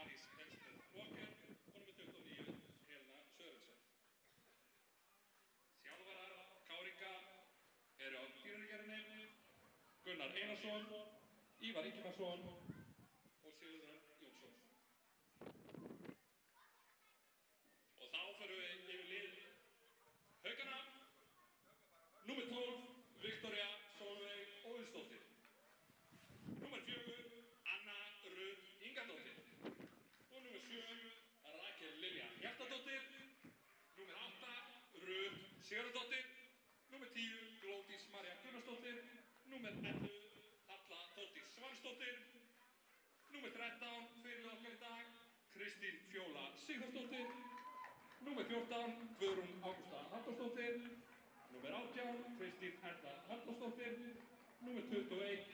París Hemsted Walker og nummer 29 Helena Sörensen. Þjálfarar KR eru á dýrunargerðinni Gunnar Einarsson, Ívar Ingimarsson og Sigurður Jónsson. Og þá förum við yfir lið Haukana. Númer 12, Viktoría Sólveig Óðinsdóttir. Númer 4, Anna Rut Ingadóttir. Og númer 7, Rakel Lilja Hjartardóttir. Númer 8, Rut Sigurðardóttir. Númer 10, Glódís María Gunnarsdóttir. Númer 11, Halla Þórdís Svansdóttir. Númer 13, fyrir okkar í dag, Kristín Fjóla Sigþórsdóttir. Númer 14, Guðrún Ágústa Halldórsdóttir. Númer 18, Kristín Erla Halldórsdóttir. Númer 21,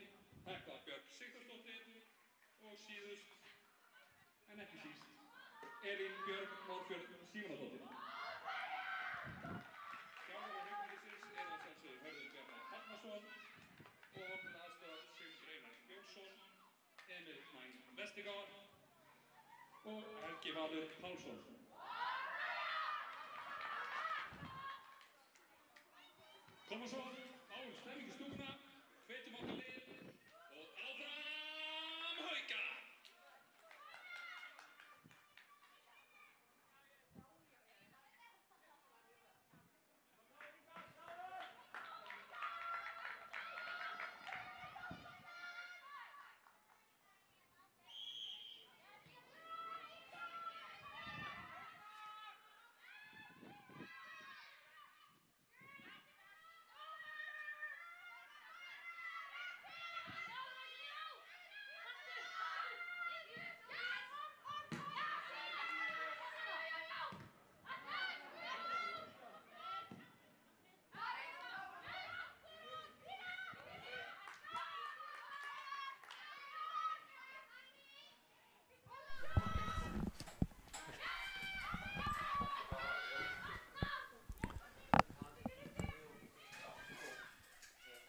Hekla Björk Sigþórsdóttir. Og síðust, en ekki síst, Elín Björg Norðfjörð Símonardóttir. Þjálfarar Haukaliðsins eru að sjálfsögðu Hörður Bjarnar Hallmarsson og með aðstoðar Sigmundur Einar Jónsson, Emil Mæn Vestigár og Helgi Valur Pálsson. Komum svo á stemmingu í stúkuna, hvetjum okkar lið og áfram Hauka!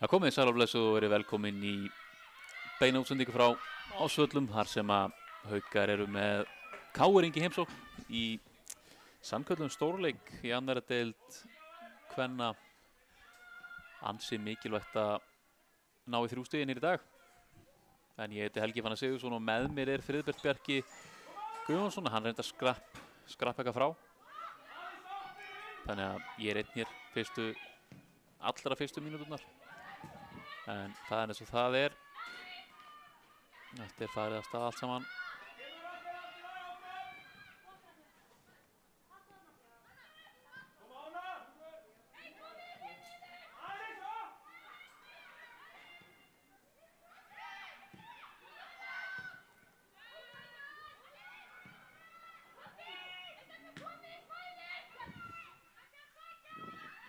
Það komið sæl og blessuð og verið velkomin í beina útsendingu frá Ásvöllum þar sem að Haukar eru með KR-ing í heimsókn í sannköllum stórleik í annarri deild kvenna. Ansi mikilvægt að ná í 3 stigin hér í dag. En ég heiti Helgi Fannar Sigurðsson og með mér er Friðbert Bjarki Guðjónsson. Hann reyndar skrapp eitthvað frá. Þannig að ég er einn hér allra fyrstu mínúturnar. En það er eins og það er. Þetta er farið af stað allt saman.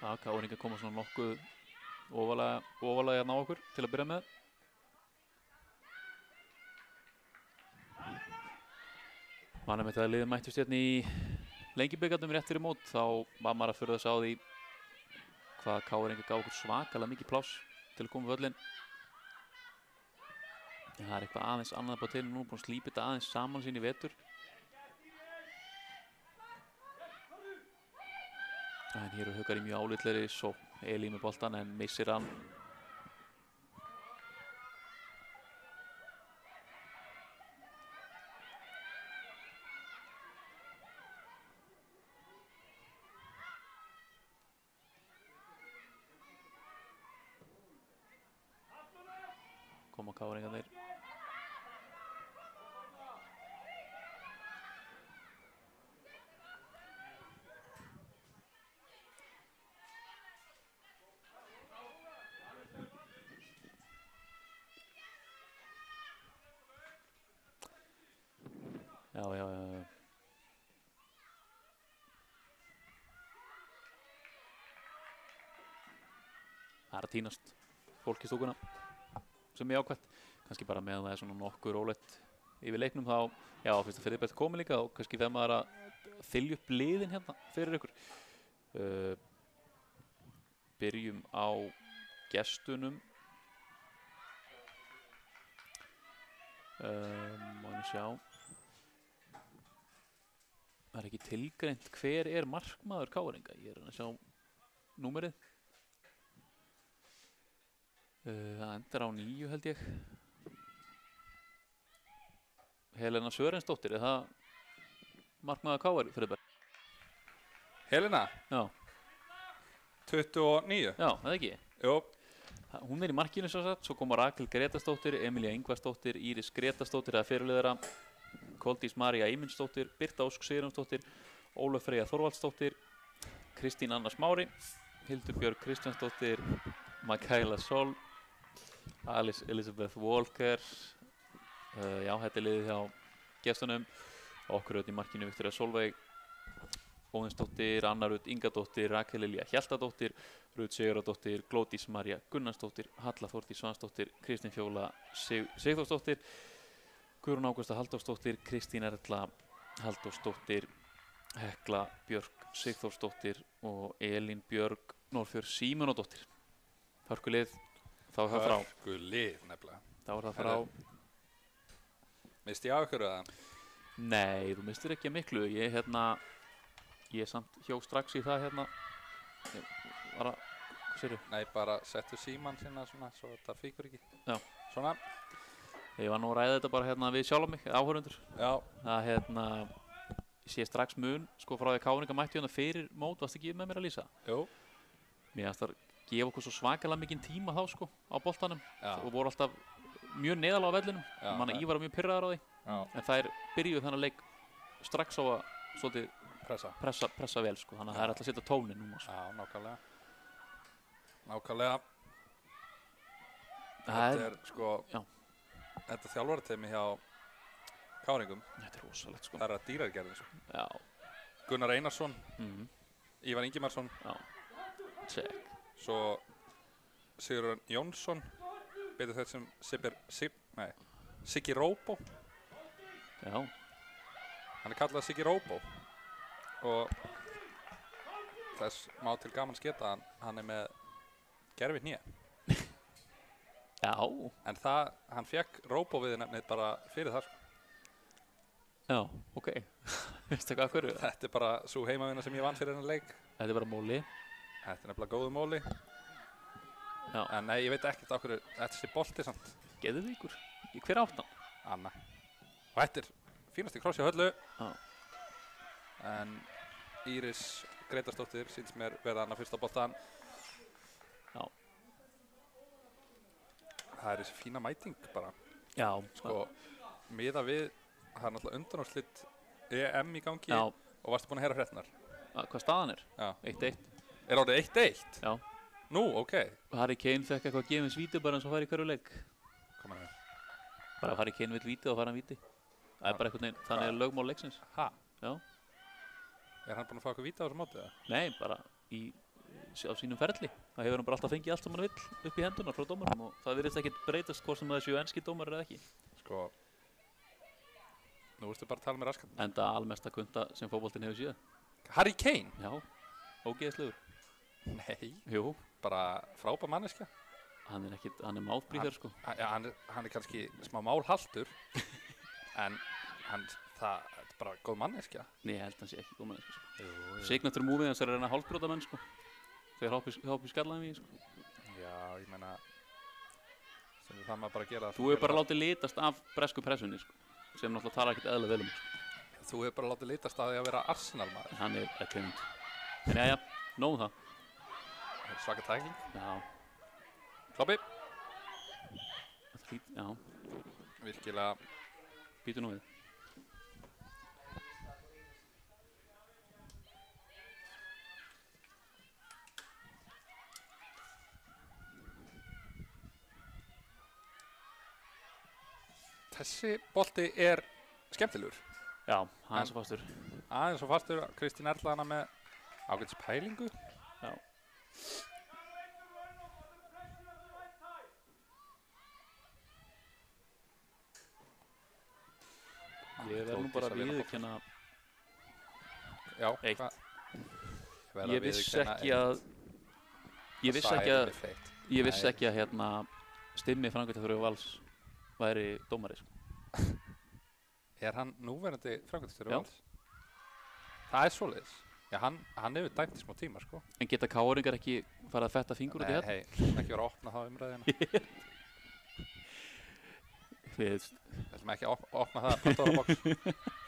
Það KR-ingar koma svona nokkuð ofalega hérna á okkur til að byrja með. Manum þetta að liðið mættust hérna í Lengjubikarnum rétt fyrir mót, þá var maður að furða sig á því hvað KR-ingar gaf okkur svakalega mikið pláss til að koma völlin. En það er eitthvað aðeins annað bara til, nú búin að slípa þetta aðeins saman sín í vetur. En hér eru Haukar í mjög álitlegri sókn. Elín með boltan en missir hann. Koma KR-ingarnir. Já. Það er að tínast fólk í stúkuna sem er ákvæmt. Kannski bara meðan það er svona nokkuð rólegt yfir leiknum þá, já, fyrst að Friðbert komið líka og kannski þegar maður að þylja upp liðin hérna fyrir ykkur. Byrjum á gestunum. Má ég sjá. Það er ekki tilgreint hver er markmaður KR-inga. Ég er að sjá númerið. Það endar á 9 held ég. Helena Sörensdóttir, er það markmaður KR fyrir þetta? Helena, Já, 29. já, það ekki. Jú, Hún er í markinu svo satt, svo koma Rakel Gretastóttir, Emilía Ingvarsdóttir, Íris Gretastóttir eða fyrirliðara, Koldís María Eymundsdóttir, Birta Ósk Sigurjónsdóttir, Ólöf Freyja Þorvaldsdóttir, Kristín Anna Smári, Hildur Björg Kristjánsdóttir, Mikaela Sol, Alice Elizabeth Walker, já, þetta er liðið hjá gestunum, okkur auðvitað í markinu Viktoría Solveig, Óðinsdóttir, Anna Rut Ingadóttir, Rakel Lilja Hjaltadóttir, Rut Sigurðardóttir, Glódís María Gunnarsdóttir, Halla Þórdís Svansdóttir, Kristín Fjóla Sigþórsdóttir, Guðrún Ágústa Halldórsdóttir, Kristín Erla Halldórsdóttir, Hekla Björk Sigþórsdóttir og Elín Björg Norðfjörð Símonardóttir. Hörkulið, þá er það frá. hörkulið nefnilega. Þá er það frá. Misti ég á ykkur eða? Nei, þú mistir ekki að miklu. Ég samt hjó strax í það hérna. Ég var að, hvað sérðu? Nei, bara settu síman sinna svona, svo þetta fíkur ekki. Já. Svona. Ég var nú að ræða þetta bara hérna við sjálf mig, áhörundur. Já. Það ég sé strax mun, sko frá því að KR-ingar mættu hérna fyrir mót, varstu ekki með mér að lýsa? Jú. Mér fannst það gefa okkur svo svakalega mikinn tíma þá sko, á boltanum. Já. Og voru alltaf mjög neðalega á vellinum. Já, Ég man að Ívar var mjög pirraður á því. Já. En þær byrjuðu þennan leik strax á að svolítið pressa vel sko, þannig að það er alltaf að setja tónin núna sko. Já, nákvæmlega. Nákvæmlega. Það Þetta er sko, já. Þetta þjálfarateymi hjá KR-ingum, Þetta er rosalegt sko. það er að dýrargerði sko. Já. Gunnar Einarsson, Mhm. Ívar Ingimarsson, Já. Check. svo Sigurður Jónsson, betur þetta sem Siggi Róbó. Já. Hann er kallað Siggi Róbó og þess má til gaman sketa að hann er með gerfi hné. Já. En hann fekk Róbó við nefnið bara fyrir það sko. Já, ok. Veistu hvað hverju? Þetta er bara svo heimavinna sem ég vann fyrir þennan leik. Þetta er bara móli. Þetta er nefnilega góðu móli. Já. En nei, ég veit ekkert á hverju þetta sé bolti samt. Geðvíkur. Hver átt hann? Anna. Og þetta er fínasti kross hjá Höllu. Já. En Íris Gretastóttir sýnst mér verða hann að fyrsta boltan. Já. Það er þessi fína mæting bara. Já. Sko, miða við, það er náttúrulega undanúrslit EM í gangi. Já. Og varstu búin að heyra fréttirnar? Hvað staðan er? Já. 1-1. Er orðið 1-1? Já. Nú, ok. Harry Kane fekk eitthvað gefins víti bara eins og fær í hverju leik. Koma með. Bara ef Harry Kane vill víti þá fær hann víti. Það er bara einhvern veginn, þannig er lögmál leiksins. Ha? Já. Er hann búin að fá eitthvað víti á þessu móti eða? Nei, bara á sínum ferli. Það hefur hann bara alltaf fengið allt sem hann vill upp í hendunar frá dómarum og það virðist ekkert breytast hvort sem það séu enski dómar eða ekki. Sko, nú veistu bara að tala með raskat. Enda almesta kunta sem fótboltinn hefur séð. Harry Kane? Já, ógeðslegur. Nei, Jú, bara frábær manneskja. hann er mátbríður sko. Hann er kannski smá málhaltur, en það er bara góð manneskja. Nei, ég held hann sé ekki góð manneskja sko. Jú. Signature movie hans er að reyna hálfbrjóta menn sko. Þeir hoppa í skallan við sko. Já, ég meina, sem það maður bara að gera. Þú hefur bara látið litast af bresku pressunni sko. Sem náttúrulega talar ekkert eðla vel sko. Þú hefur bara látið litast að því að vera Arsenal maður. Hann er klind. En jæja, nóg það. Svaka tækling. Já. Kloppi. Já, Virkilega. býtu nú við. Þessi bolti er skemmtilegur. Já, aðeins og fastur. Aðeins og fastur, Kristín Erla hana með ágætis pælingu. Já. Ég verð nú bara að viðurkenna Já, eitt. Verð Ég vissi viðurkenna ekki að Ég vissi ekki að hérna Stimmi framkvæmdastjóri Vals væri dómari sko. Er hann núverandi framkvæmdastjóri Já. Vals? Það er svoleiðis. Já, hann hefur dæmt í smá tíma, sko. En geta káringar ekki farið að fetta fingur út í Nei, hérna? ekki vera að opna það umræðina. Við, Við ætlum ekki að opna það Pandora box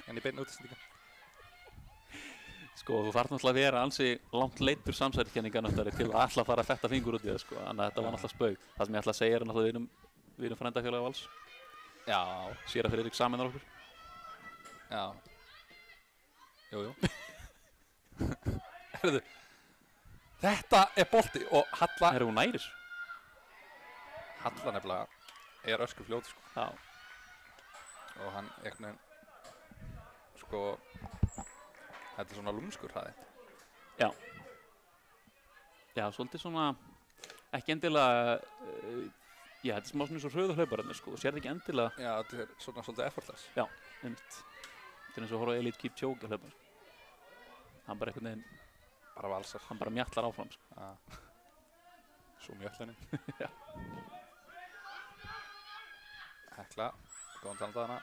en í beinni útsendingu. sko, þú þarf náttúrulega að vera ansi langt leiddur samsæriskenningarnöftari til að ætla að fara að fetta fingur út í það, sko. Þannig að þetta var náttúrulega spaug. Það sem ég ætla að segja er náttúrulega við erum frændafélag Vals. Já, Séra Friðrik saminar okkur. já. Jú. Herðu, þetta er bolti og Halla Er hún næris? nefnilega er ösku fljóti, sko. Já. Og hann einhvern veginn, sko, þetta er svona lúmskur hraði. Já. Já, svolítið svona, ekki endilega, já, þetta er smá svona eins og hröðu hlaupararnir, sko. Þú sérð ekki endilega, Já, þetta er svona svolítið effortless. einmitt. Þetta er eins og að horfa á Elite Kipchoge að hlaupa, sko. Hann bara einhvern veginn, Bara valsar. hann bara mjallar áfram, sko. Já. Svo mjöllinni. Já. Hekla, góðan talandaðana.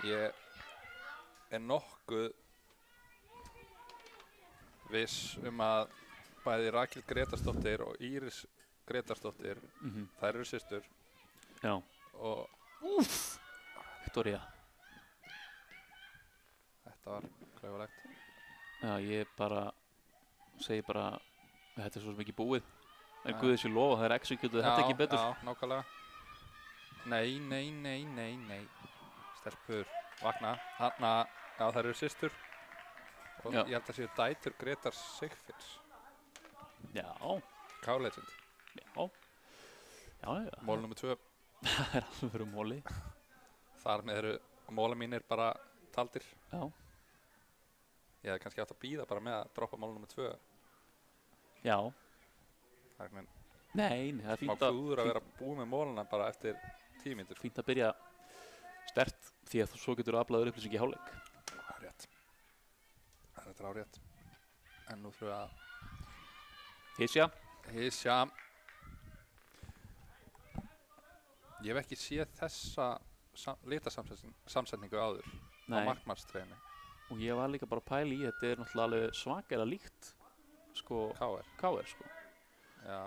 Ég er nokkuð viss að bæði Rakel Gretarsdóttir og Íris Gretarsdóttir, þær eru systur Já. og Victoria. þetta var klaufalegt. Já, ég bara, segi bara, þetta er svo sem ekki búið. En Já. Guði sé lofa, það er executed þetta ekki betur. Já, nákvæmlega. Nei. Stelpur, vakna. Þarna, já, þær eru systur. Og Já. ég held að séu dætur Gretar Sigfins. Já, K-legend. já. Mól nr. 2. Það er alveg fyrir móli. Þar með eru móla mínir bara taldir. Já. Ég hefði kannski átt að bíða bara með að droppa mál nr. 2. Já. Það er einhvern veginn Nei, það er smá klúður að vera búið með mólana bara eftir 10 mínútur. fínt að byrja sterkt því að svo getur aflaður upplýsing í hálfleik. Það er rétt. Það er árétt. En nú þurfum við að Hysja. Ég hef ekki séð þessa litasamsetningu áður á Nei. markmannstreyni. Og ég var líka bara að pæla í, þetta er náttúrulega alveg svakalega líkt, sko, KR. KR, sko. Já.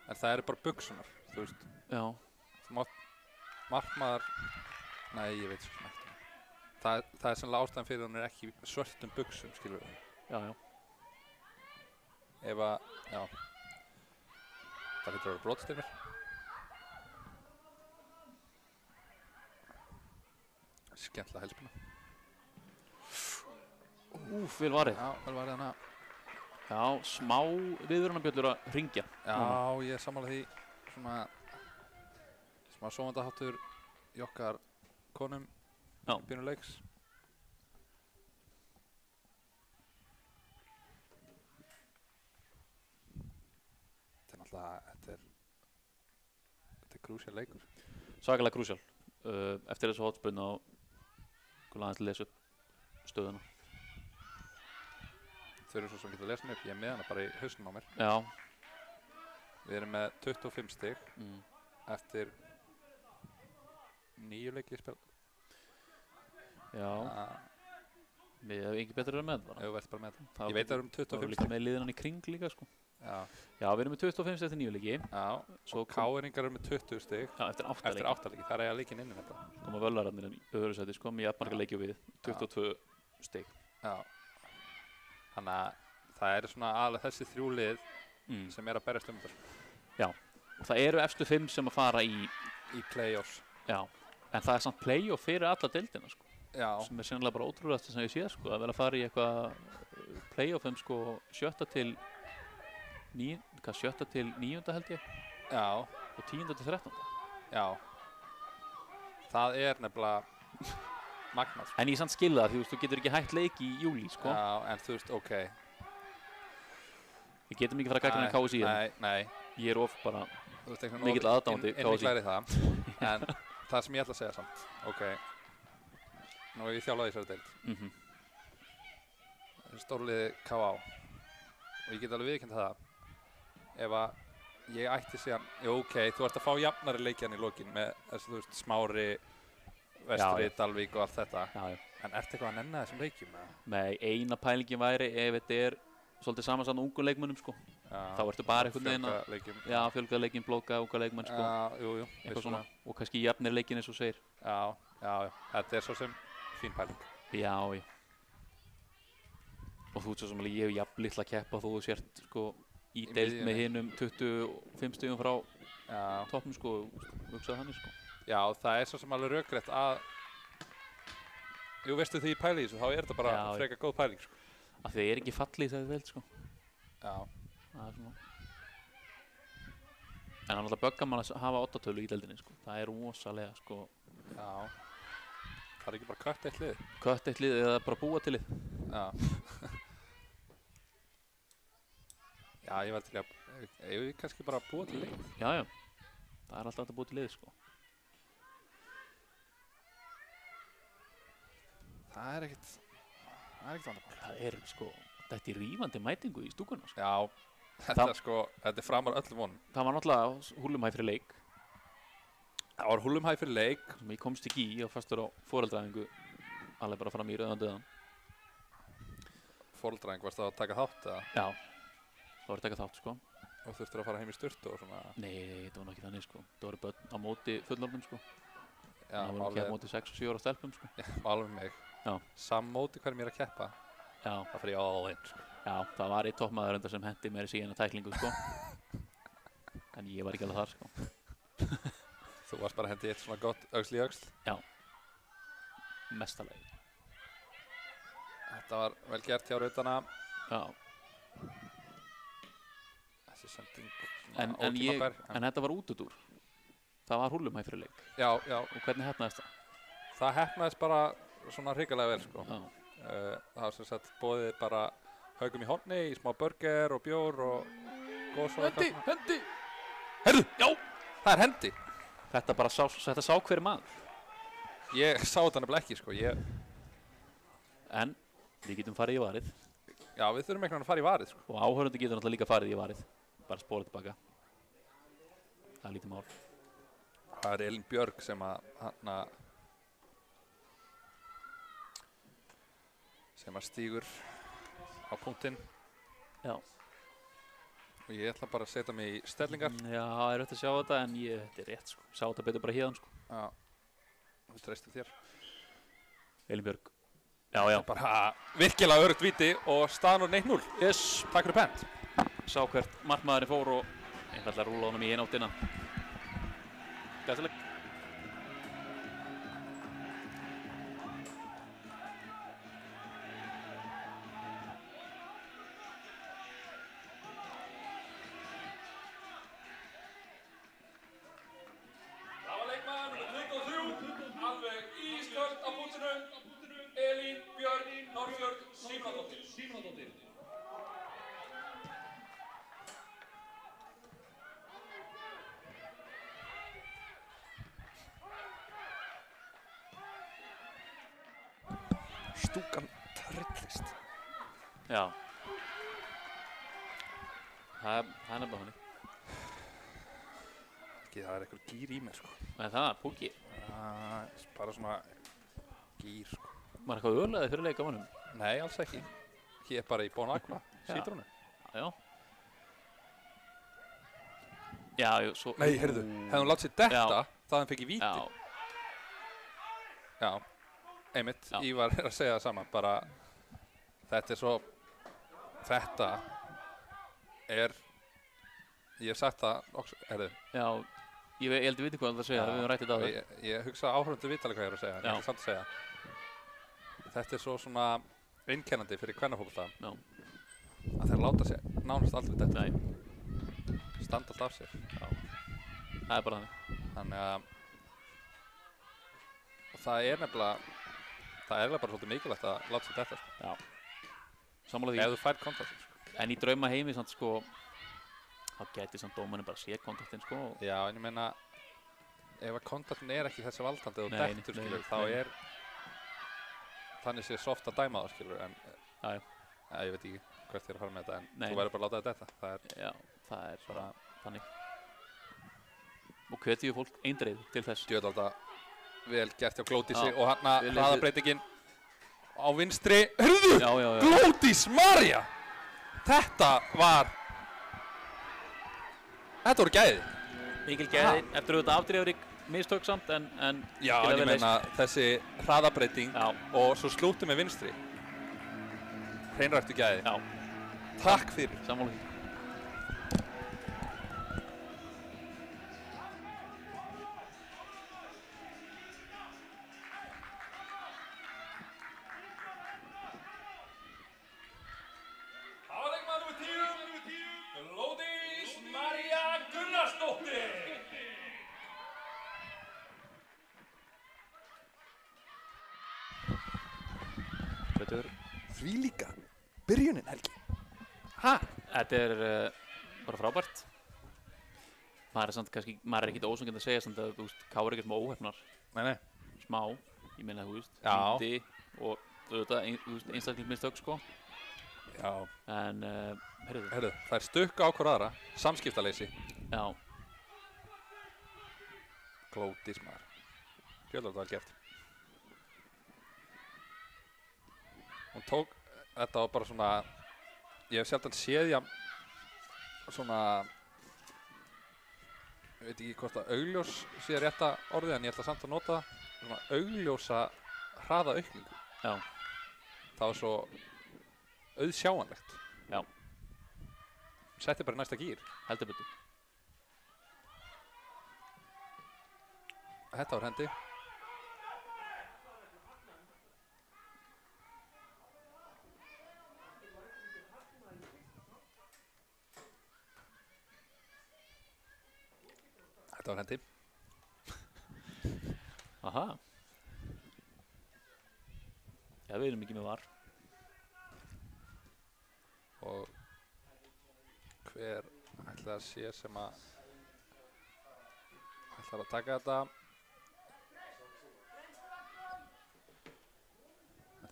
En það eru bara buksunar, þú veist. Já. Þú mátt markmaður, nei, ég veit svo sem ekki. Það er sannlega ástæðan fyrir að hann er ekki í svörtum buksum, skilur við. Já. Ef að, já. Það lítur að vera brotstyrmir. Skemmtilega helspina. Vel varið. Já, vel varðið hana. Já, smá viðvörunarbjöllur að hringja. Já, ég er sammála því. Svona smá sofandaháttur í okkar konum Já. í byrjun leiks. Þetta er náttúrulega, þetta er krúsjál leikur. Svakalega krúsjál. Eftir þessu hotspinn á aðeins lesa upp stöðuna. Þau eru svo sem getur lesin upp, ég er með hana bara í hausnum á mér. Já. Við erum með 25 stig eftir 9 leiki spil. Já. Við hefum ekki betur að vera með bara. Ef við verðum bara með það. Ég veit að við erum Það 25 var líka stig. með liðan í kring líka, sko. Já. Já, við erum með 25 eftir 9 leiki. Já. Svo Og K-eringar eru með 20 stig Já, eftir 8 eftir leiki. 8 leiki. Það er eiga leikin inn í þetta. Koma völararnir í öðru sæti, sko, með jafnmarga leiki við. 22 stig. Já. Þannig að það eru svona aðalega þessi 3 lið sem er að berjast um þetta. Já. Og það eru efstu 5 sem að fara í, Í play-offs. já. En það er samt play-off fyrir alla deildina, sko. Já. Sem er sennilega bara ótrúlega sem ég sé, sko, að vera að fara í eitthvað play-offum, sko, 7. til 9. held ég, Já. og 10. til 13. Já. Það er nefnilega magnað. En ég samt skilða það, því þú getur ekki hægt leik í júlí, sko. Já, en þú veist, ok. Við getum ekki fara að gagnrýna KSÍ. Nei. Ég er of bara Þú veist, einhvern mikill aðdáandi KSÍ. innvíklar í það. En það sem ég ætla að segja samt, ok. Nú hef ég þjálfað í þessari deild. Stórliði KA. Og ég get alveg viðurkennt það. Ef að ég ætti síðan, ok, þú ert að fá jafnari leikjan í lokin með þessu, þú veist, Smári, Vestri, Dalvík og allt þetta. Já. En ertu eitthvað að nenna þessum leikjum? Nei, eina pælingin væri ef þetta svolítið samansann ungum leikmönnum sko. Þá ertu bara einhvern veginn að fjölga leikinn, blóka unga leikmenn sko. Jú, eitthvað svona. Og kannski jafnir leikinn eins og segir. Já, þetta svo sem fín pæling. Já. Og þú svo sem alveg ég hef jafn litla að keppa þú sért sko í deild með hinum 25 stigum frá toppnum sko, hugsaði þannig sko. Já, það svo sem alveg rökrétt að jú, veistu því í pæli þessu, þá þetta bara frekar góð pæling sko. Af því það ekki fallið þegar þið veld sko. Já. Það svona. En hann alltaf böggar mann að hafa 8-tölu í deildinni sko. Það rosalega sko. Já. Það ekki bara kött eitt lið? Kött eitt lið eða bara búa til lið. Já. Já, ég var til að ég kannski bara búa til lið. Já. Það alltaf að búa til lið sko. Það ekkert vandamál. Það sko, þetta rífandi mætingu í stúkuna sko. Já, þetta framar öllum vonum. Það var náttúrulega húllumhæ fyrir leik. Það var húllumhæ fyrir leik. Sem ég komst ekki í og fastur á foreldræðingu alveg bara fram í rauðan döðan. Foreldræðing, varstu að taka þátt eða? Já, það var að taka þátt sko. Og þurftur að fara heim í sturtu og svona? Nei, það var ekki þannig sko. Það voru börn á móti fullorðnum sko. Já, það voru ekki á móti 6 og 7 ára stelpum sko. Já, alveg mig. Já. Sammóti hverjum ég að keppa. Já. Það fyrir ég all in sko. Já, það var einn toppmaður enda sem hendi mér í síðan að tæklingu sko. En ég var ekki alveg þar sko. Þú varst bara hendi eitt svona gott öxl í öxl. Já. Mestalegi. Þetta var vel gert hjá rautana. Já. Þessi sending en þetta var útudúr. Það var húllumhæ fyrir leik. Já. Og hvernig hefnaðist það? Það hefnaðist bara svona hrikalega vel sko. Já. Það var sem sagt boðið bara haugum í horni í smá burger og bjór og gós og eitthvað. Hendi! Herðu, já! Það er hendi! Þetta sá hver maður. Ég sá þetta nefnilega ekki sko. En við getum farið í varið. Já, við þurfum einhvern veginn að fara í varið sko. Og áhörðundi getur náttúrulega líka farið í varið. Bara spóla tilbaka. Það er lítið mál. Það er Elín Björg sem að stígur á punktinn. Já. Og ég ætla bara að setja mig í stellingar. Já, það er rétt að sjá þetta en þetta er rétt sko. Sá þetta betur bara hérna sko. Já. Þú treystir þér. Elín Björg. Já. Bara virkilega öruggt víti og staðan 1-0. Yes. Takk fyrir pent. Sá hvert markmaðurinn fór og einfallega rúla honum í eináttina. Glæsileg. Það var leikmaður nummer 23, alveg ísköld á punktinu, Elín Björg Norðfjörð Símonardóttir. Stúkan trillist. Já. Það er nefnilega þannig. Ekki, það er eitthvað gýr í mér sko. En það, púki. Bara svona gýr sko. Var eitthvað ölaðið fyrir leik á honum? Nei, alls ekki. Ég er bara í Bon Aqua, sítrónu. Já. Já, svo... Nei, heyrðu, hefði hún látt sér detta, það hann fekk í víti. Já. Einmitt, Ívar er að segja það sama, bara þetta er svo, þetta er, ég hef sagt það, heyrðu. Já, ég held að viti hvað það er að segja, við höfum rætt þetta á það. Ég hugsa áhörundu vitalega hvað ég er að segja, en ég er samt að segja. Þetta er svo svona einkennandi fyrir kvennafótbolta, að þeir láta sér nánast aldrei þetta. Nei. Standa alltaf af sér. Já, það er bara þannig. Þannig að, og það er nefnilega, það er bara svolítið mikilvægt að láta sér þetta sko. Já, sammála því. Ef þú fær kontaktinn sko. En í drauma heimi samt sko, þá gæti samt dómarinn bara sé kontaktinn sko. Já, en ég meina, ef að kontaktinn er ekki þessi valdandi og dettur skilur, þá er þannig sé soft að dæma það skilur, en ég veit ekki hvert ég er að fara með þetta, en þú verður bara að láta þetta. Já, það er bara þannig. Og hvetjum fólk eindreið til þess. Djöðlanda vel gert hjá Glódísi og hann hraðabreytingin á vinstri. Hörðu, Glódís María! Þetta voru gæði. Mikil gæði, eftir auðvitað afdrifarík mistök samt, en já, ég meina þessi hraðabreyting og svo slútið með vinstri. Hreinræktu gæði. Já. Takk fyrir. Sammála því. Hafaleikmaður númer 10, Glódís María Gunnarsdóttir. Því líka byrjunin, Helgi. Þetta bara frábært. Maður er ekkert ósangjarnt að segja samt að Káur ekkert smá óhefnar. Nei. Smá, ég meina Já. Og auðvitað einstaklingsmistök sko. Já. En, heyrðu, það stukka á hver aðra, samskiptaleysi. Já. Glódís maður. Djöðlanda vel gert. Hún tók, þetta var bara svona, ég hef sjaldan séð svona, ég veit ekki hvort að augljós sé rétta orðið, en ég ætla samt að nota það, svona augljósa hraðaaukningu. Já. Það var svo auðsjáanlegt. Já. Setti bara í næsta gír. Heldur betur. Þetta var hendi. Þetta var hendi. Aha. Já, við erum ekki með VAR. Og hver ætla að sé sem að ætlar að taka þetta.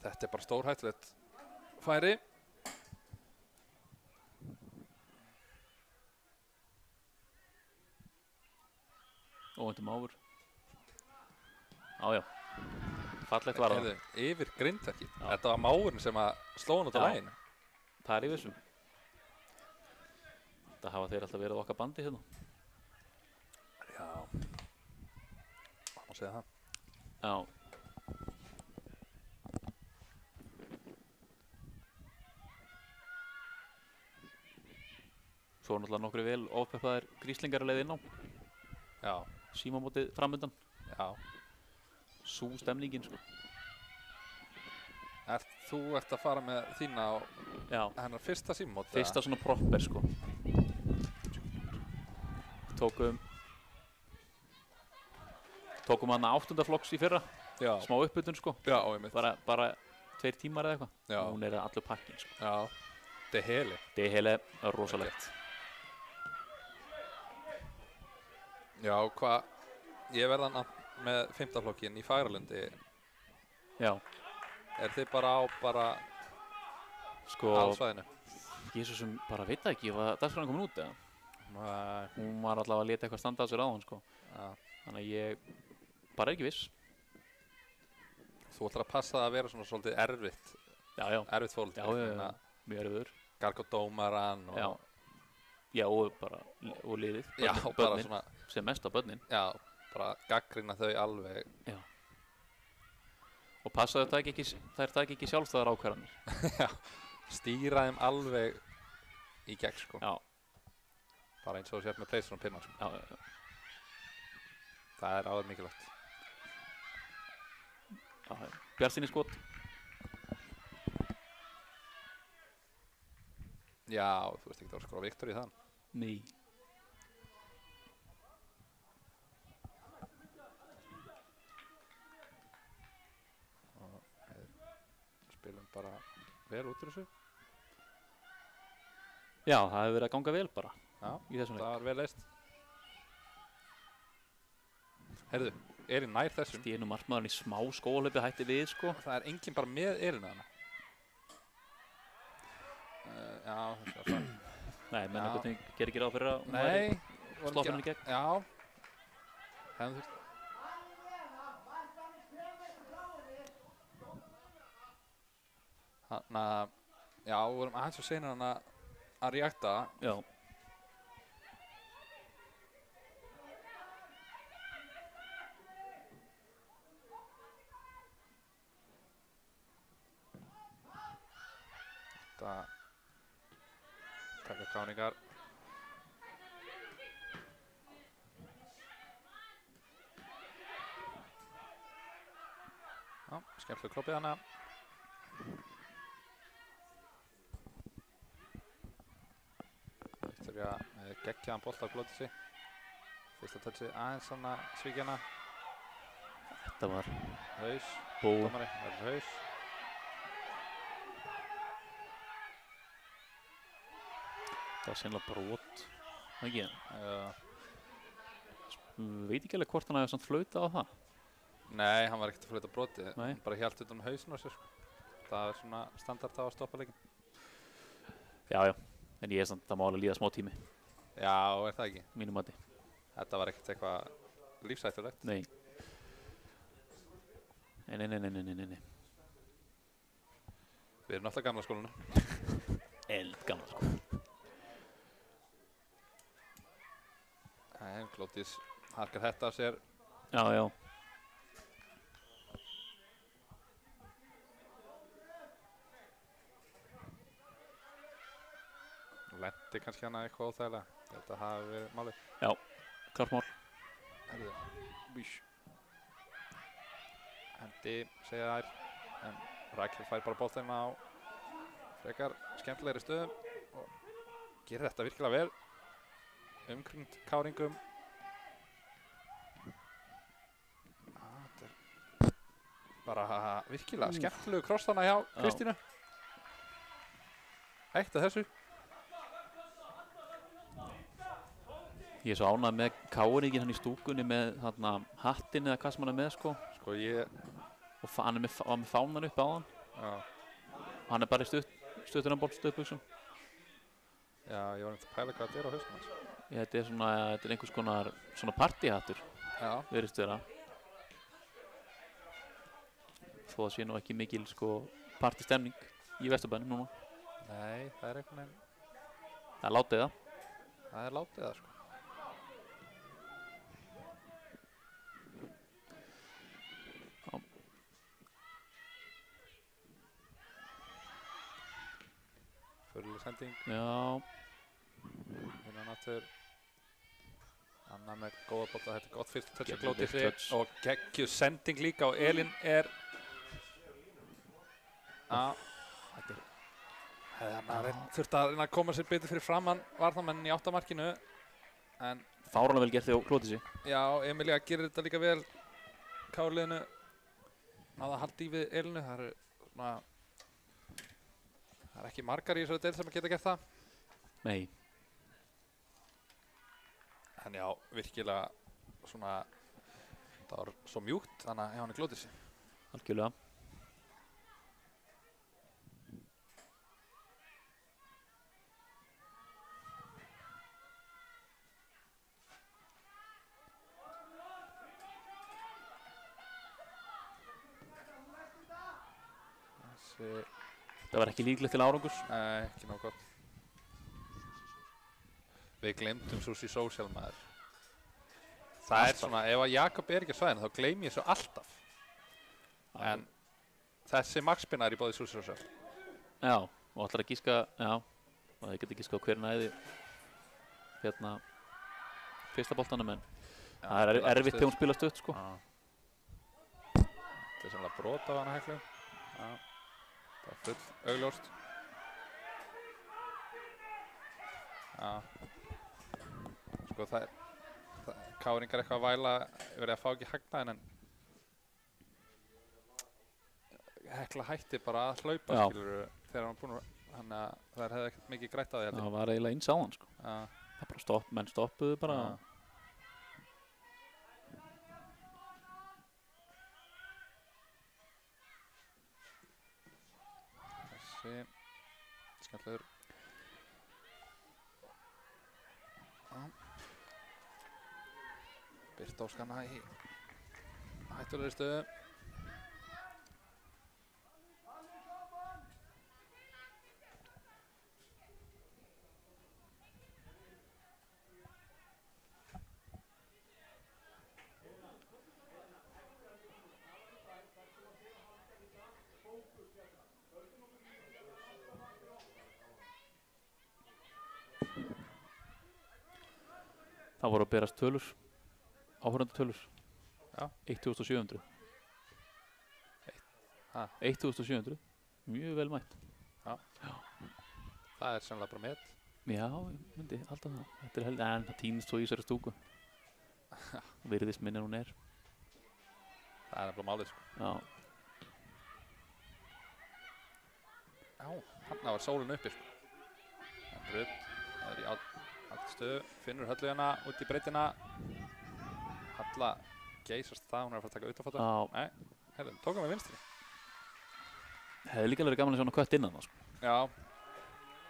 Þetta er bara stórhættulegt færi. Óvæntum áfur. Já. Fallegt var það. Yfir grindverkið. Þetta var máurinn sem að sló hann út á læginu. Það í vissum. Það hafa þeir alltaf verið okkar bandi hérna. Já. Það má segja það. Já. Svo náttúrulega nokkru vel ofpeppaðir gríslingar að leiða inn á. Já. Símamótið framundan. Já. Sú stemningin sko. Þú ert að fara með þína á hennar fyrsta símamótið? Fyrsta svona proper sko. Tókum hana 8. flokks í fyrra. Já. Smá uppbytun sko. Já, einmitt. Bara 2 tímar eða eitthvað. Já. Hún allur pakkin sko. Já. Dehele. Dehele er rosalegt. Já, hvað? Ég verða með 5. flokkin í Fagralundi. Já. Þið bara á sko, alsvæðinu? Ég svo sem bara veit það ekki, var dagskráin komin út eða? Nei. Hún var allavega að leta eitthvað standa á sér á hann sko. Já. Þannig að ég bara ekki viss. Þú ætlar að passa það að vera svona svolítið erfitt. Já. Erfitt fólk. Já, mjög erfiður. Gargodómaran og... Já, og bara, og liðið. Já, bara svona... Sem mest á börnin. Já, bara gaggrina þau alveg. Já. Og passa þær taki ekki sjálfstæðar ákvarðanir. Já, stýra þeim alveg í gegn sko. Já. Bara eins og þú sért með pleysur og pinna sko. Já. Það er áður mikilvægt. Já, Bjartsinni skot. Já, þú veist ekki að skora Viktor í þann. Nei. Spilum bara vel út úr þessu. Já, það hefur verið að ganga vel bara. Já, í þessum leik. Það var vel leist. Heyrðu, Elín nær þessum. Stíðinu markmaðurinn í smá skóhlaupi hætti við sko. Það er enginn bara með Elín að hana. Já, þetta er það. Nei, menn einhvern veginn gerir ekki ráð fyrir að hún Nei. sloppin henni í gegn. Já. Hefðum þurft. Þannig að, já, við vorum aðeins og seinir hann að reakta. Já. Þetta taka káningar. Já, skemmtileg kroppið hana. Viktoría með geggjaðan bolta á Glódísi. Fyrsta touchi aðeins hana svíkjana. Þetta var Haus. bú. Dómari, það er haus. Það var sennilega brot. Ekki? Uh, Veit ekki alveg hvort hann hefði samt flautað á það. Nei, hann var ekkert að flauta brotið. Nei. Hann bara hélt utan hausinn á sér. Það er svona standard á að stoppa leikinn. Já, já. En ég er samt að mála líða smá tími. Já, er það ekki? Mínum mati. Þetta var ekkert eitthvað lífsættulegt. Nei. Nei. Við erum alltaf gamla skólinu. Eldgamla sko. En Glódís harkar þetta á sér. Já, já. Lendi kannski hana eitthvað óþægilega. Þetta hafi verið málið. Já, klart mál. Herðu. Vísh. Hendi, segja þær. En Rakel fær bara boltinn á frekar skemmtilegri stöðum og gerir þetta virkilega vel. Umkringt káringum. Þetta er bara virkilega skemmtilegu kross þarna hjá Kristínu. Eitt af þessu. Ég er svo ánægð með káringinn hann í stúkunni með þarna hattinn eða hvað sem hann er með sko. Sko ég... Og hann var með fánan upp á hann. Já. Hann er bara í stuttunarból stöðbuxum. Já, ég var nefnt að pæla hvað þetta er á hausnum hans. Þetta er einhvers konar svona partyhattur. Já. Virðist vera. Þó það sé nú ekki mikil sko partystemning í Vesturbænum núna. Nei, það er einhvern veginn... Það er látið það. Það er látið það sko. Já. Föruleg sending. Já. Innan aftur. Anna með góða bolta. Þetta er gott fyrst touch á Geggjuð Glódísi. touch. Og geggjuð sending líka og Elín er... Já. Þetta er... Hefði hann þurft að reyna að koma sér betur fyrir framann varnarmennin í 8 markinu. En Fáránlega vel gert þig á Glódísi. já, Emilía gerir þetta líka vel. Kárliðinu náða að halda í við Elínu. Það eru svona... Það er ekki margar í þessari deil sem geta gert það. Nei. En já, virkilega svona... Það var svo mjúkt þannig að hjá hann í Glódísi. Algjörlega. Það var ekki líklegt til árangurs. Nei, ekki nóg gott. Við glemdum Susi Social maður. Það er svona, ef að Jakob er ekki á svæðinu þá gleymi ég svo alltaf. En þessi maxspinna er í bóði Susi Social. Já, og ætlar að gíska, já, og það geti gíska á hver næði hérna fyrsta boltanum, en það er erfitt þegar hún spila stutt, sko. Þetta er sannlega brot af hana Heklu. Það er full augljóst. Já. Sko það er Káringar eitthvað að væla verið að fá ekki hagnaðinn, en Hekla hætti bara að hlaupa, skilurðu, þegar hann búinn að, þannig að það hefði ekkert mikið grætt á því heldur. Það var eiginlega eins á hann, sko. Já. Það bara menn stoppuðu bara. Þessi skemmtilegur. Birta Óskanna í hættulegri stöðu. Það voru að berast tölur, áhörðandutölur. Já. 1700. 1700, mjög vel mætt. Já. Það er sennilega bara met. Já, ég myndi alltaf það. Þetta er heldur, en það týnist svo í þessari stúku. Virðist minni en hún er. Það er nefnilega málið, sko. Já. Já, hann var sólinn uppi, sko. En Rudd, það er í stöðu, finnur Höllu hérna út í breytina. Halla geysast það, hún er að fara að taka utanfóta. Já. Nei, heyrðu, tók hann með vinstri. Hefði líka alveg gaman að sjá hann að kött innan það, sko. Já,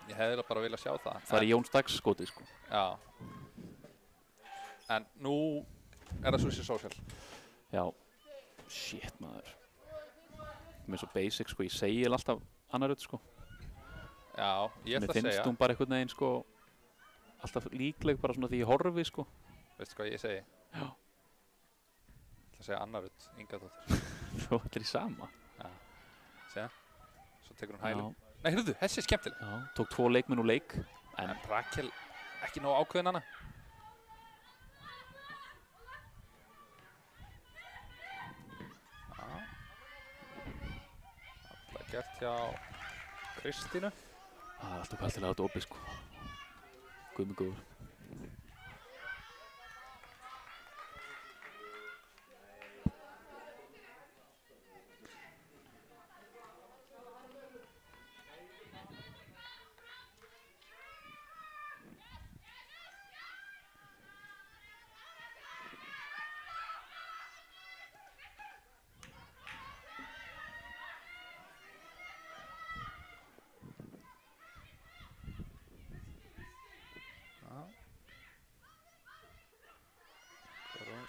ég hefði bara viljað sjá það. Það er Jóns Dags skotið, sko. Já. En nú er það Sushi Social. Já. Shit, maður. Mér er svo basic, sko. Ég segi alltaf annar Rudd, sko. Já, ég ætla að segja. Mér finnst hún bara einhvern veginn, sko, alltaf líkleg bara svona því ég horfi, sko. Veistu hvað ég segi? Já. Ég ætla að segja Anna Rudd Ingadóttir. Svo þetta er í sama. Já. Segja. Svo tekur hún hælum. Nei, heyrðu, þessi er skemmtileg. Já, tók 2 leikmenn úr leik. En Rakel ekki nóg ákveðin hana. Já. Það er gert hjá Kristínu. Það er alltaf kalt til að hafa þetta opið, sko. Guð mig góður.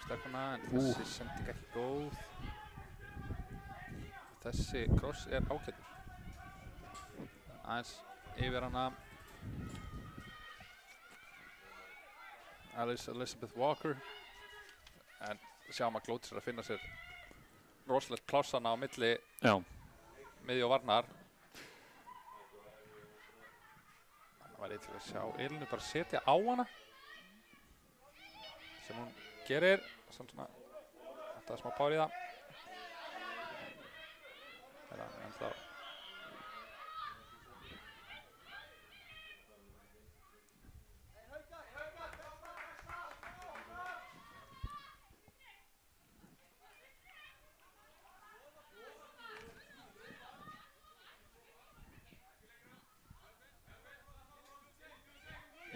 Stelpuna, en þessi sending ekki góð. Þessi kross er ágætur. Aðeins yfir hana. Elizabeth Walker. En sjáum að Glótis er að finna sér rosalegt plássana á milli miðju og varnar. Þannig var ég til að sjá Elinu bara setja á hana. Sem hún gerir. Samt svona, þetta er smá pár í það. Það er ennþá.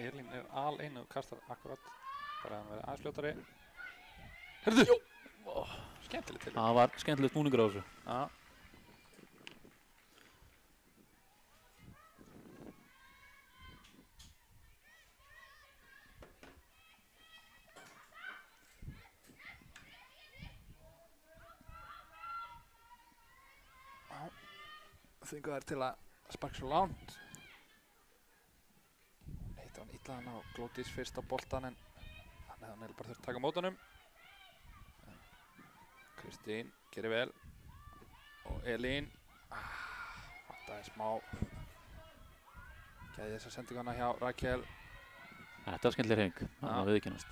Elín er alein og kastar akkurat. Bara að hann verði aðeins fljótari. Hörðu! Skemmtilegt til. Það var skemmtilegt núningur á þessu. Já. Þingu þær til að sparka svo langt. Heitir hann illa hann á Glótis fyrst á boltan en hann er bara þurft að taka mótunum. Kristín gerir vel og Elín vantaði smá gæði þessa sendingana hjá Rakel. Þetta var skemmtileg hreyfing, það var viðurkennast.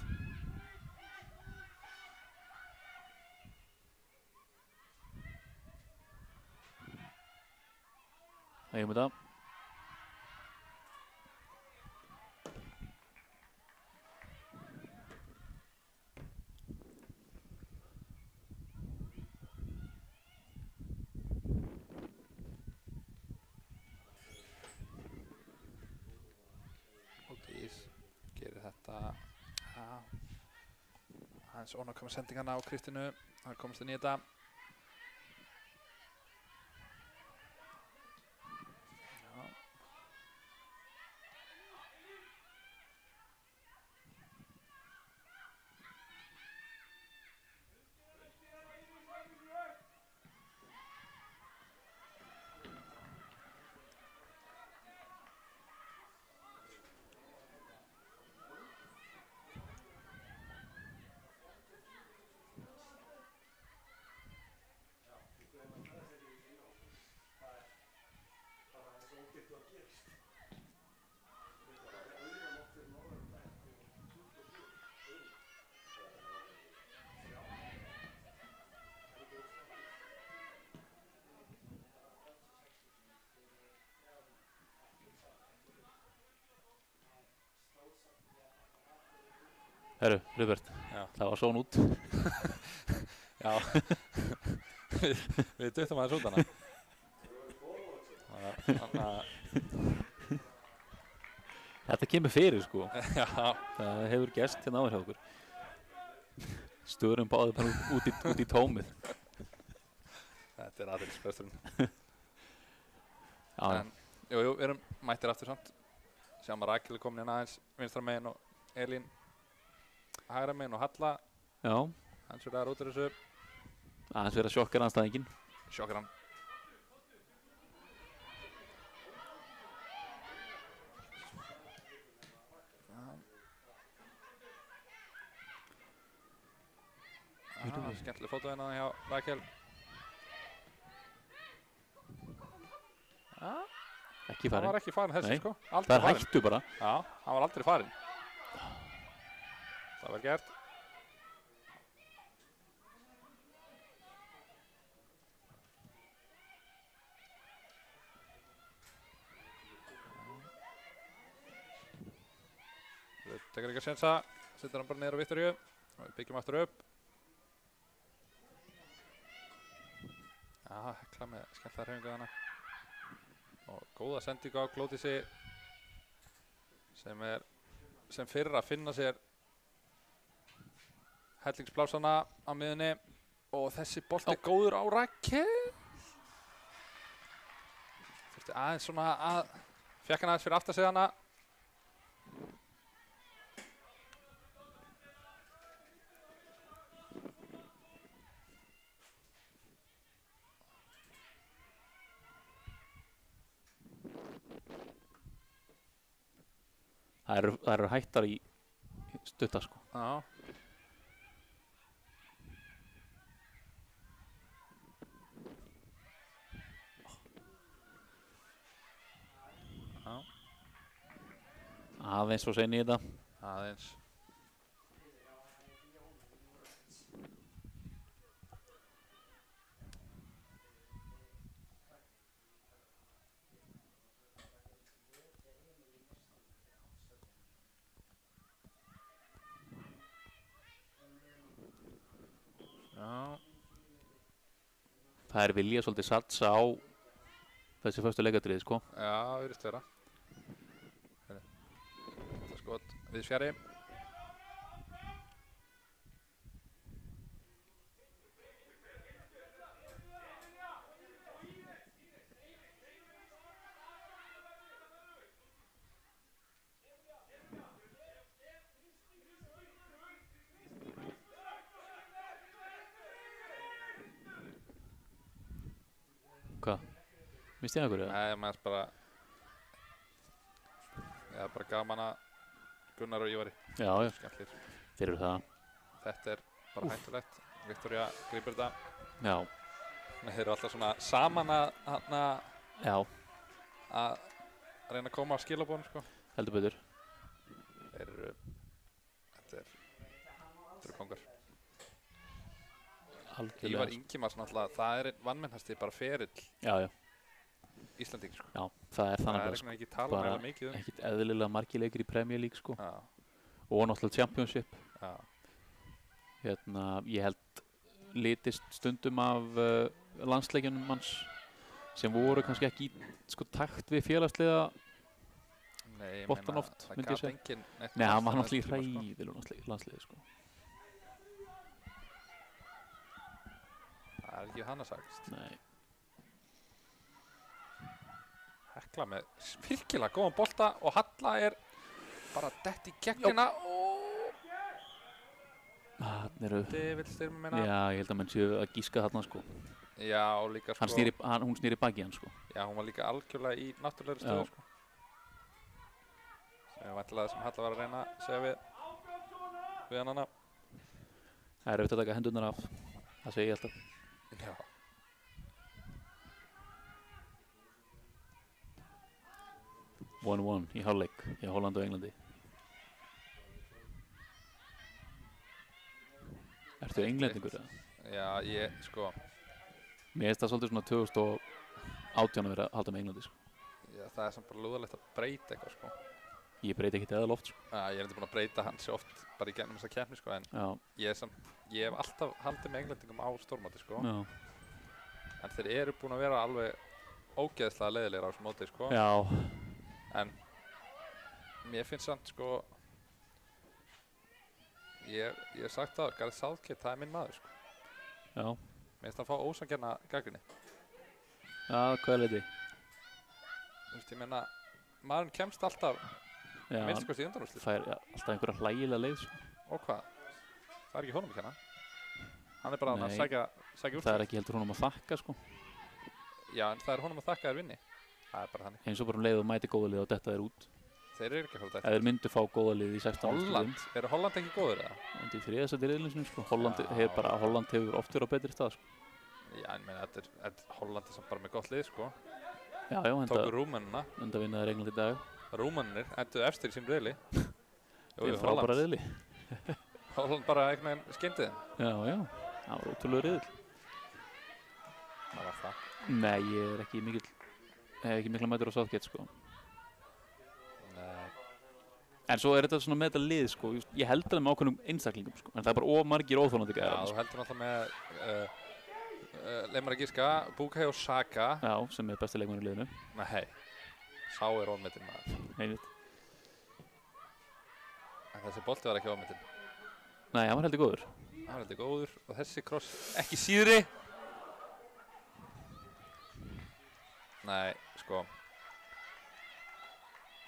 Eigum við það. Aðeins ónákvæma sendingana á Kristínu, það komast inn í þetta. Já. Herru, Rupert, Já. það var són út. Já. Við duttum aðeins út hana. Þetta kemur fyrir, sko. Já. Það hefur gerst hérna áður hjá okkur. Stöðurum báðum bara út í tómið. Þetta er aðeinsbörsturinn. Já, En, jú, við erum mættir aftur samt. Sjáum að Rakel er komin hérna aðeins vinstra megin og Elín hægra megin og Halla. já. Hans verður út úr þessu. Aðeins vera sjokkar anstæðingin. Sjokkar hann. Skemmtileg fótó hérna hjá Rakel. Ekki Hann farin. var ekki farin þessu, Nei. sko. Það Aldrei er farin. hættu bara. Já, hann var aldrei farin. Það var gert. Við tekur ekki að sensa. Settur hann bara niður á Viktoríu. Og við byggjum aftur upp. Já, Hekla með skemmtilega hreyfingu þarna. Og góða sendingu á Glódísi sem fyrir að finna sér hellingsplásana á miðunni og þessi bolti góður á Rakel. Þurfti aðeins svona að fekk hann aðeins fyrir aftar sig hana. Það eru hættar í stutta, sko. Já. Já, Aðeins svo seinni í þetta. aðeins. Já, Það er vilja svolítið satsa á þessi föstu leikadrið, sko. já, virðist vera. Þetta skot við fjari. Hvað? Misti ég einhverju? Nei, maður bara ég er bara gaman að Gunnar og Ívari Já, já, skemmtlir. þeir eru það. Þetta er bara hættulegt. Viktoría grípur þetta. Já, Þeir eru alltaf svona saman að já, reyna að koma á skilabóðum, sko. heldur betur. Þeir eru þetta eru kongar. Ívar Algjörlega. Ingimars náttúrulega, það er einn vannmennhasti bara ferill Já, já, Íslanding, sko. já, það er Það þannig er bara, eitthvað ekki talað bara meira mikið um. ekkit eðlilega margir leikir í Premier League, sko. Já, Og náttúrulega Championship. já, Hérna, ég held litist stundum af landsleikjunum hans sem voru kannski ekki í sko, takt við félagslega. nei, ég Boltan meina, oft, það myndi ég gat segja. enginn neitt Nei, hann var kostað náttúrulega í þessum tíma, hræðilegu landsliði, sko. Það er ekki hann að sagast. Nei, Hekla með virkilega góðan bolta og Halla er bara dett í gegnina og hann eru, þið vil styrma meina. já, ég held að menn séu að gíska þarna, sko. Já, og líka sko. Hún snýri baki hann, sko. Já, hún var líka algjörlega í náttúrulegri stöðu, sko. Sem er vantilega það sem Halla var að reyna að segja við hann hana. Það er auðvitað að taka hendurnar af, það segi ég alltaf. Já. One í hálfleik í Hollandi og Englandi. Ertu englendingur eða? Já, ég, sko, Mér finnst það svolítið svona 2018 að vera að halda með Englandi, sko. já, það er samt bara lúðalegt að breyta eitthvað, sko. Ég breyti ekkert eða loft, sko. Ég er búinn að breyta hans oft bara í gennum þessa keppni, sko, en ég hef alltaf haldið með englendingum á stórmóti, sko. Já. En þeir eru búin að vera alveg ógeðslega leiðilegir á þessu móti, sko. Já. En mér finnst samt, sko, ég hef sagt það, Gareth Southgate, það er minn maður, sko. Já. Mér finnst það að fá ósanngjarna gagnrýni. Já, hvað leiti? Þú veist, ég meina, maðurinn kemst alltaf minnst í undanúrslit. Fær alltaf einhverja hlægilega leið, sko. Og hvað? Það er ekki honum að kenna. Hann er bara að sækja úrslit. Það er ekki heldur honum að þakka, sko. Já, en það er honum að þakka þér vinni. Það er bara þannig. Eins og bara leið og mæti góða lið og detta þér út. Þeir eru ekki að fara detta. Ef þeir myndu fá góða lið í 16. Holland? Eru Holland ekki góður eða? Það er þriðast að riðlinsinu, sko. Holland hefur oft verið á betri stað, sko. Já, en meina, Holland er samt bara með gott lið, sko. Já, tóku Rúmenina. Enda vinnaði England í dag. Rúmenir enduðu efstir í sín riðli. Það er frábæra riðli. Holland bara einhvern veginn skeymdi þeim. Já. Það var ótrúlega riðil. Það var það. Nei, ég er ekki mikla mætur á Southgate, sko. Nei. En svo er þetta svona með þetta lið, sko. Ég held það með ákveðnum einstaklingum, sko. En það er bara margir óþolandi gæðar. Já, þú heldur náttúrulega með leimar að gíska, Bukayo Saka. Já, sem er besti leikmaður í liðinu. Nei, sá er ómetin maður. Einmitt. En þessi bolti var ekki ómetin. Nei, hann var heldur góður. Hann var heldur góður og þessi kross ekki síðri. Nei, sko.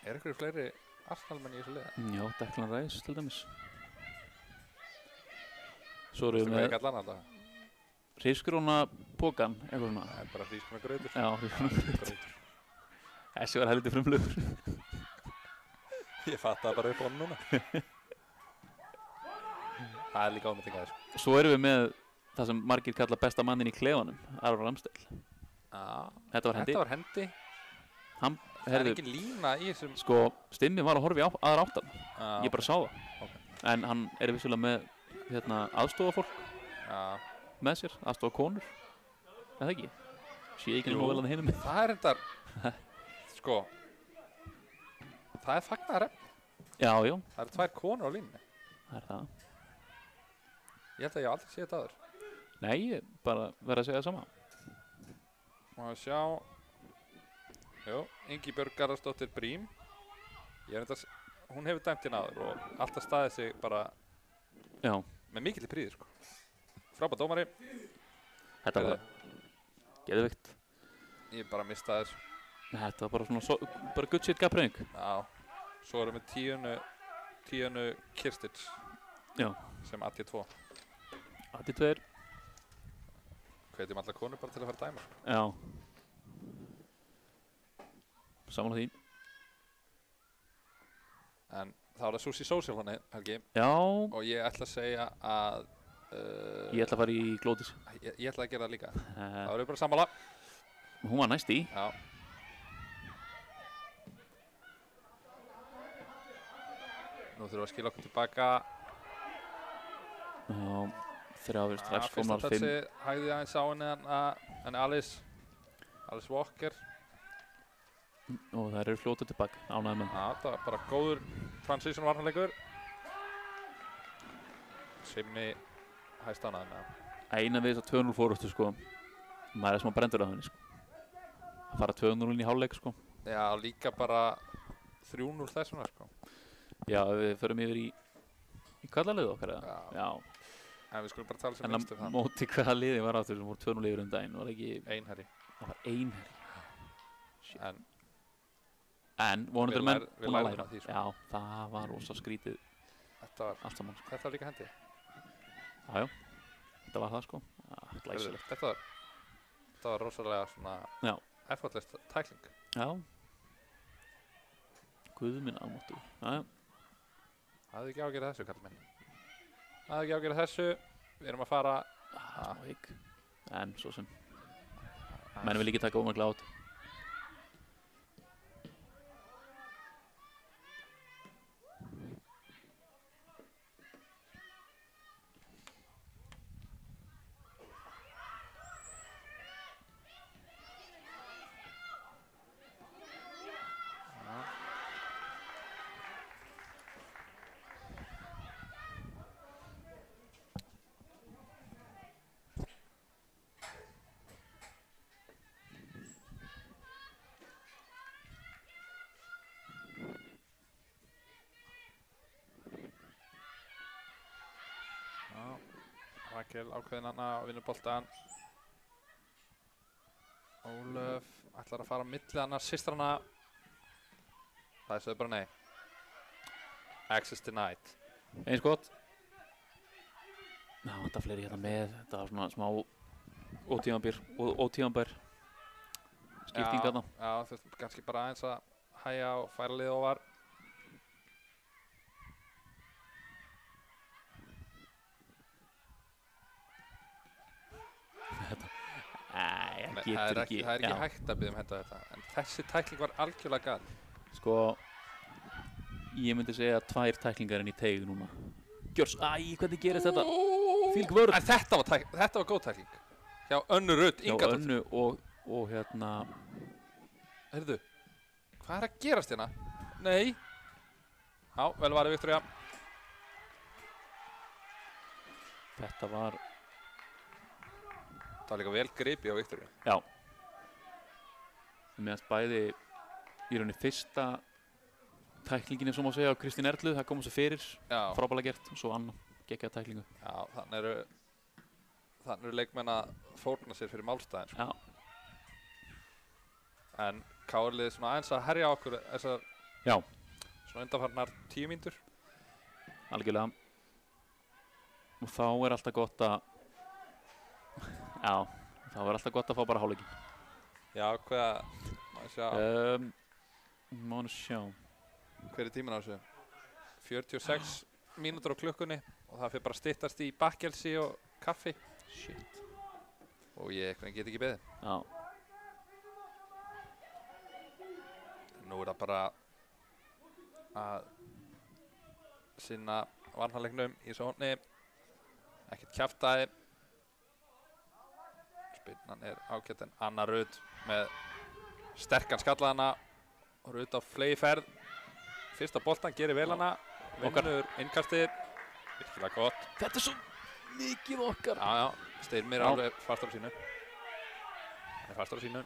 Er einhverju fleiri Arsenal-menn í þessu liða? Já, Declan Rice til dæmis. Svo erum við með allan alltaf. Hrísgróna pókan, eitthvað svona. Það er bara hrísgróna grautur. Já, hrísgróna grautur. Þessi var heldur frumlegur. Ég fatt það bara upp á hann núna. Það er líka ámyndingaður. Svo erum við með það sem margir kalla besta mannin í klefanum, Aron Ramsdale. Þetta var hendi. Það er ekki lína í þessum... Sko, Stimmi var að horfa í aðra áttan. Ég bara sá það. Okay. En hann er vissulega með aðstofafólk með sér, aðstofakonur. Er það ekki? Sé ekki nú vel að það hinum með. Það er endar... Sko... Það er fagnaðarefni. Já. Það eru 2 konur á línunni. Það er það. Ég held að ég aldrei sé þetta aður. Nei, ég bara verð að segja það sama. Má að sjá... Jú, Ingibjörg Garðarsdóttir Brím. Hún hefur dæmt hérna aður og alltaf staðið sig bara... Já. Með mikilli príði, sko. Frábær dómari. Þetta var geðvikt. Ég bara mistaði þessu. Þetta var bara good shit gafbreyning. Já. Svo erum við tíunu Kirstits. Já. Sem AT2. AT2. Hvetjum alla konur bara til að fara að dæma. Já. Samanlega því. En þá er það Susi Social hann, Helgi. Já. Og ég ætla að segja að... Ég ætla að fara í Glótis. Ég ætla að gera það líka. Það verður bara sammála. Hún var næst í. Já. Nú þurfum við að skila okkur tilbaka. Já, 3 strax komnar 5. Fyrsta þessi hægði aðeins á henni Alice Walker. Og þær eru fljóta tilbaka, ánægði með. Já, það var bara góður transition varnarleikur. Simni hægst ánægði með það. Eina við þess að 2-0 fórustu, sko. Maður er smá brendur af henni, sko. Að fara 2-0 inn í hálfleik, sko. Já, líka bara 3-0 þessuna, sko. Já, við förum yfir í kallalið okkar, eða? Já. En við skulum bara tala sem minnst um það. En móti hvaða liði var áttur sem voru 2-0 yfir daginn, var ekki... Einherji. Það var Einherji. En vonandi menn búin að læra. Því, sko. Já, það var rosa skrítið. Þetta var líka hendi. Já. Þetta var það, sko. Glæsilegt. Þetta var rosalega svona effortless tækling. Já. Guð minn almáttugur. Já. Það hefði ekki ágjörð þessu, kallið minn. Það hefði ekki ágjörð þessu. Við erum að fara... Smá hygg. En svo sem... Menn vil ekki taka ómæglega át. Rakel ákveðin hana að vinna boltan. Ólöf ætlar að fara á milli hana, systrana. Það er svo bara nei. Access denied. Eins gott. Ná, þetta fleiri hérna með. Þetta var svona smá ótíðanbær skipting þarna. Já, þurftum kannski bara aðeins að hæja og færa liðið ofar. Það er ekki hægt að biðja henda þetta, en þessi tækling var algjörlega gal. Sko, ég myndi segja 2 tæklingar inn í teig núna. Hvernig gerist þetta? Fylg vörð. En þetta var góð tækling. Hjá Önnu Rut Ingadóttur. Hjá Önnu og hérna... Heyrðu, hvað er að gerast hérna? Nei. Já, vel varði Viktoría. Þetta var... Það var líka vel gripi á Viktoríu. Já. Meðan bæði í rauninni fyrsta tæklingin sem má segja á Kristín Erlu, það kom þessu fyrir, frábælega gert, og svo annan geggjaða tæklingu. Já, þannig eru leikmenn að fórna sér fyrir málstæðin. Já. En KR-liðið svona aðeins að herja okkur þessar svona undanfarnar 10 mínútur. Algjörlega. Og þá er alltaf gott að þá er alltaf gott að fá bara hálfleikinn. Já, hvað, má sjá. Má sjá. Hver er tíminn á þessu? 46 mínútur á klukkunni og það fyrir bara að styttast í bakkelsi og kaffi. Shit. Og ég get ekki beðið. Já. Nú er það bara að sinna varnarleiknum í þessu horni. Ekkert kjaftaði. Spinnan er ágætt en Anna Rut með sterkan skallaðana. Rut á flegi ferð. Fyrsta boltan gerir vel hana. Vinnur innkastið. Virkilega gott. Þetta er svo mikið okkar. Já, Styrmir er alveg fastar á sínu. Hann er fastar á sínu.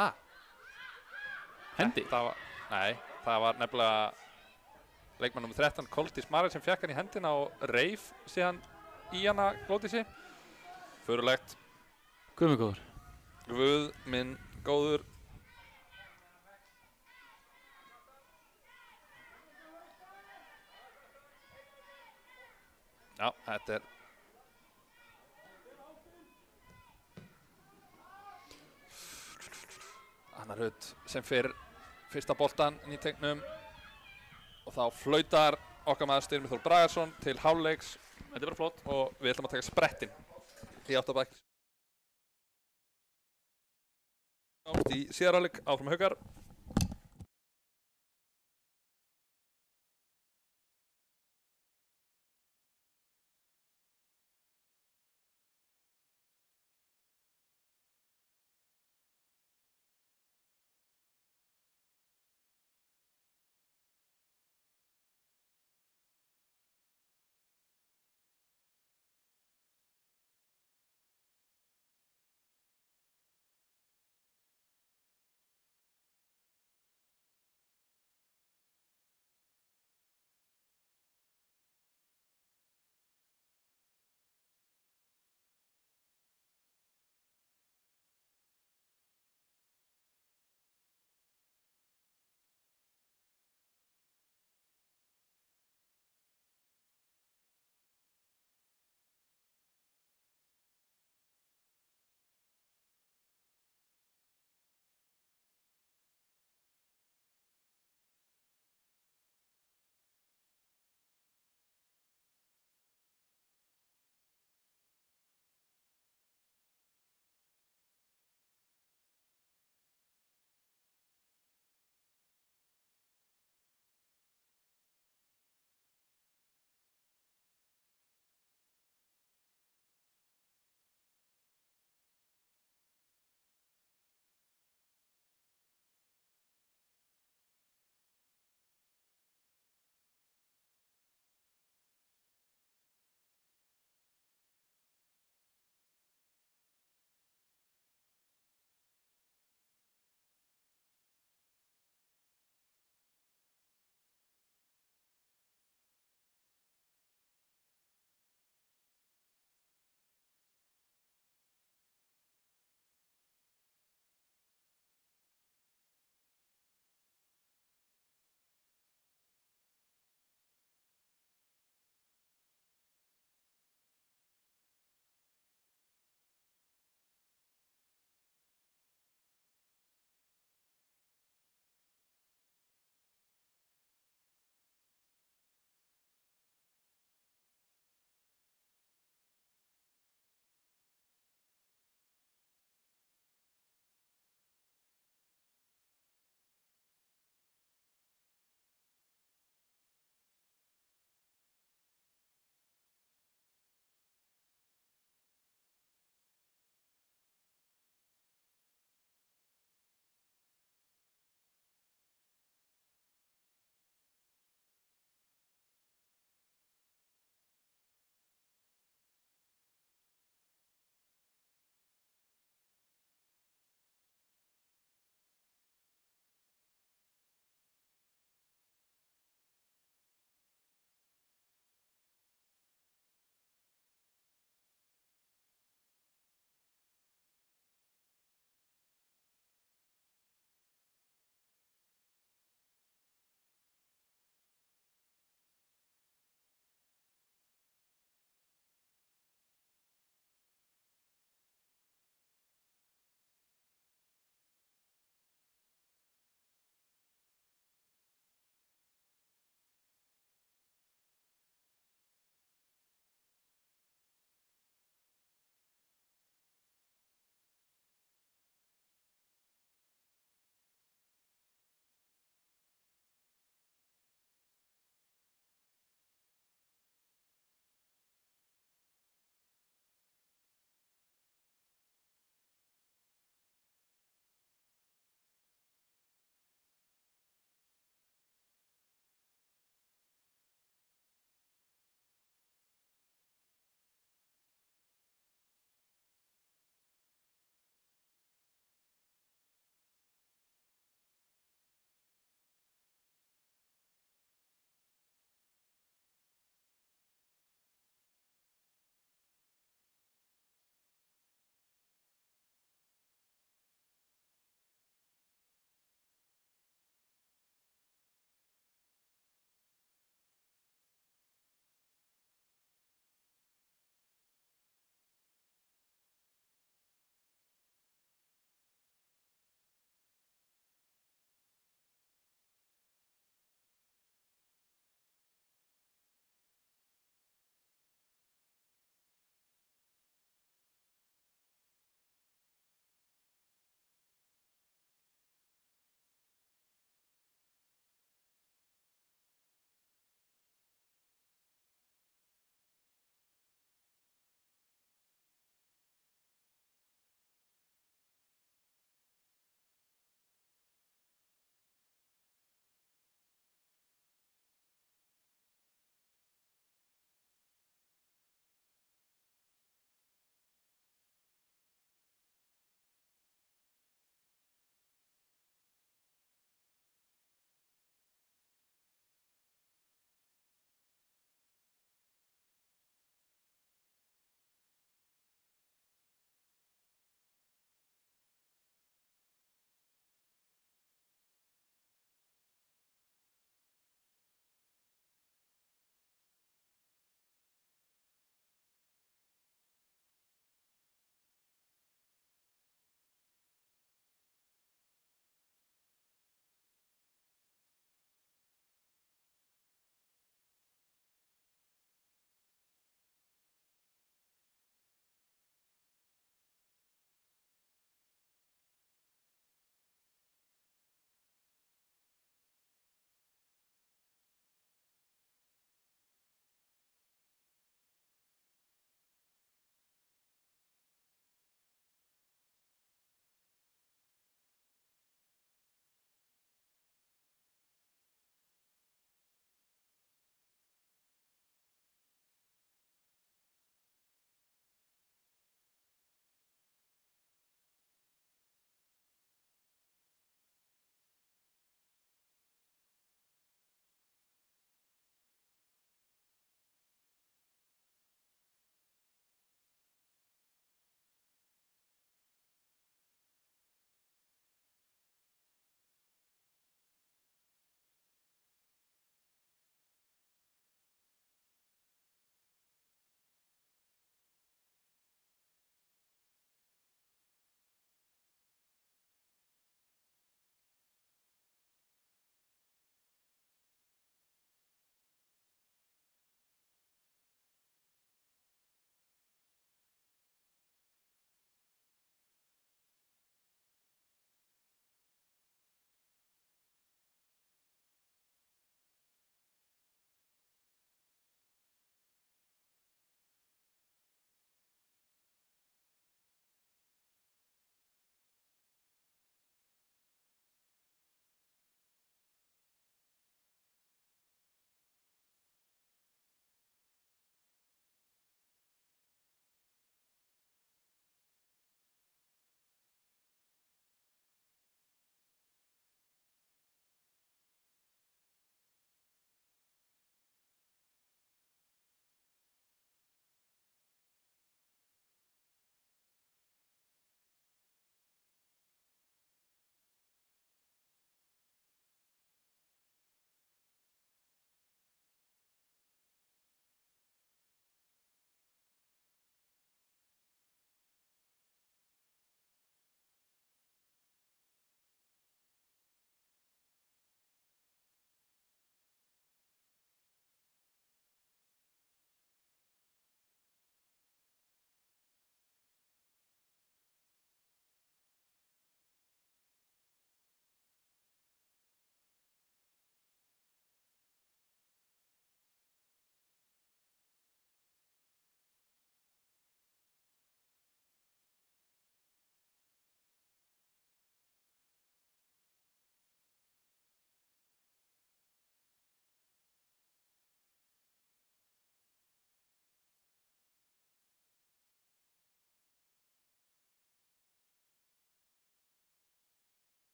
Ha? Hendi? Nei, það var nefnilega leikmann nr. 13, Koldís Marel, sem fékk hann í hendina og reif síðan í hana Glódísi. Förulegt. Guð minn góður. Guð minn góður. Já, þetta er Anna Rut sem fyrir fyrsta boltan inn í teignum og þá flautar okkar maður Styrmir Þór Bragarsson til hálfleiks. Þetta er bara flott. Og við ætlum að taka sprettinn í áttabæk. Í síðari hálfleik áfram Haukar.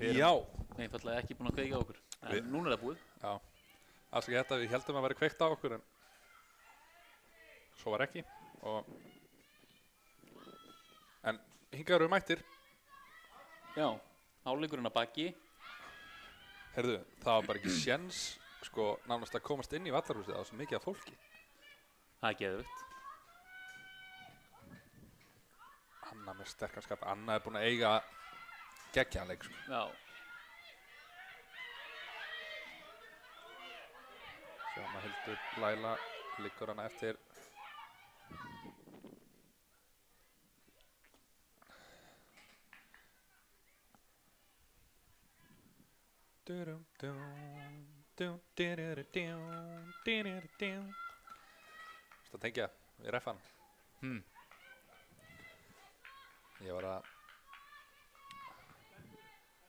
Já. Einfallega ekki búin að kveikja á okkur. En núna er það búið. Já. Afsakið þetta, við heldum að vera kveikt á okkur en svo var ekki. En hingað eru mættir. Já, hálfleikurinn að baki. Heyrðu, það var bara ekki séns sko nánast að komast inn í vallarhúsið á svo mikið af fólki. Það er geðveikt. Anna með sterkan skap. Anna er búin að eiga geggjanleik sko. Já. Sjáma Hildur Laila liggur hana eftir. Það tengja við refan. Ég var að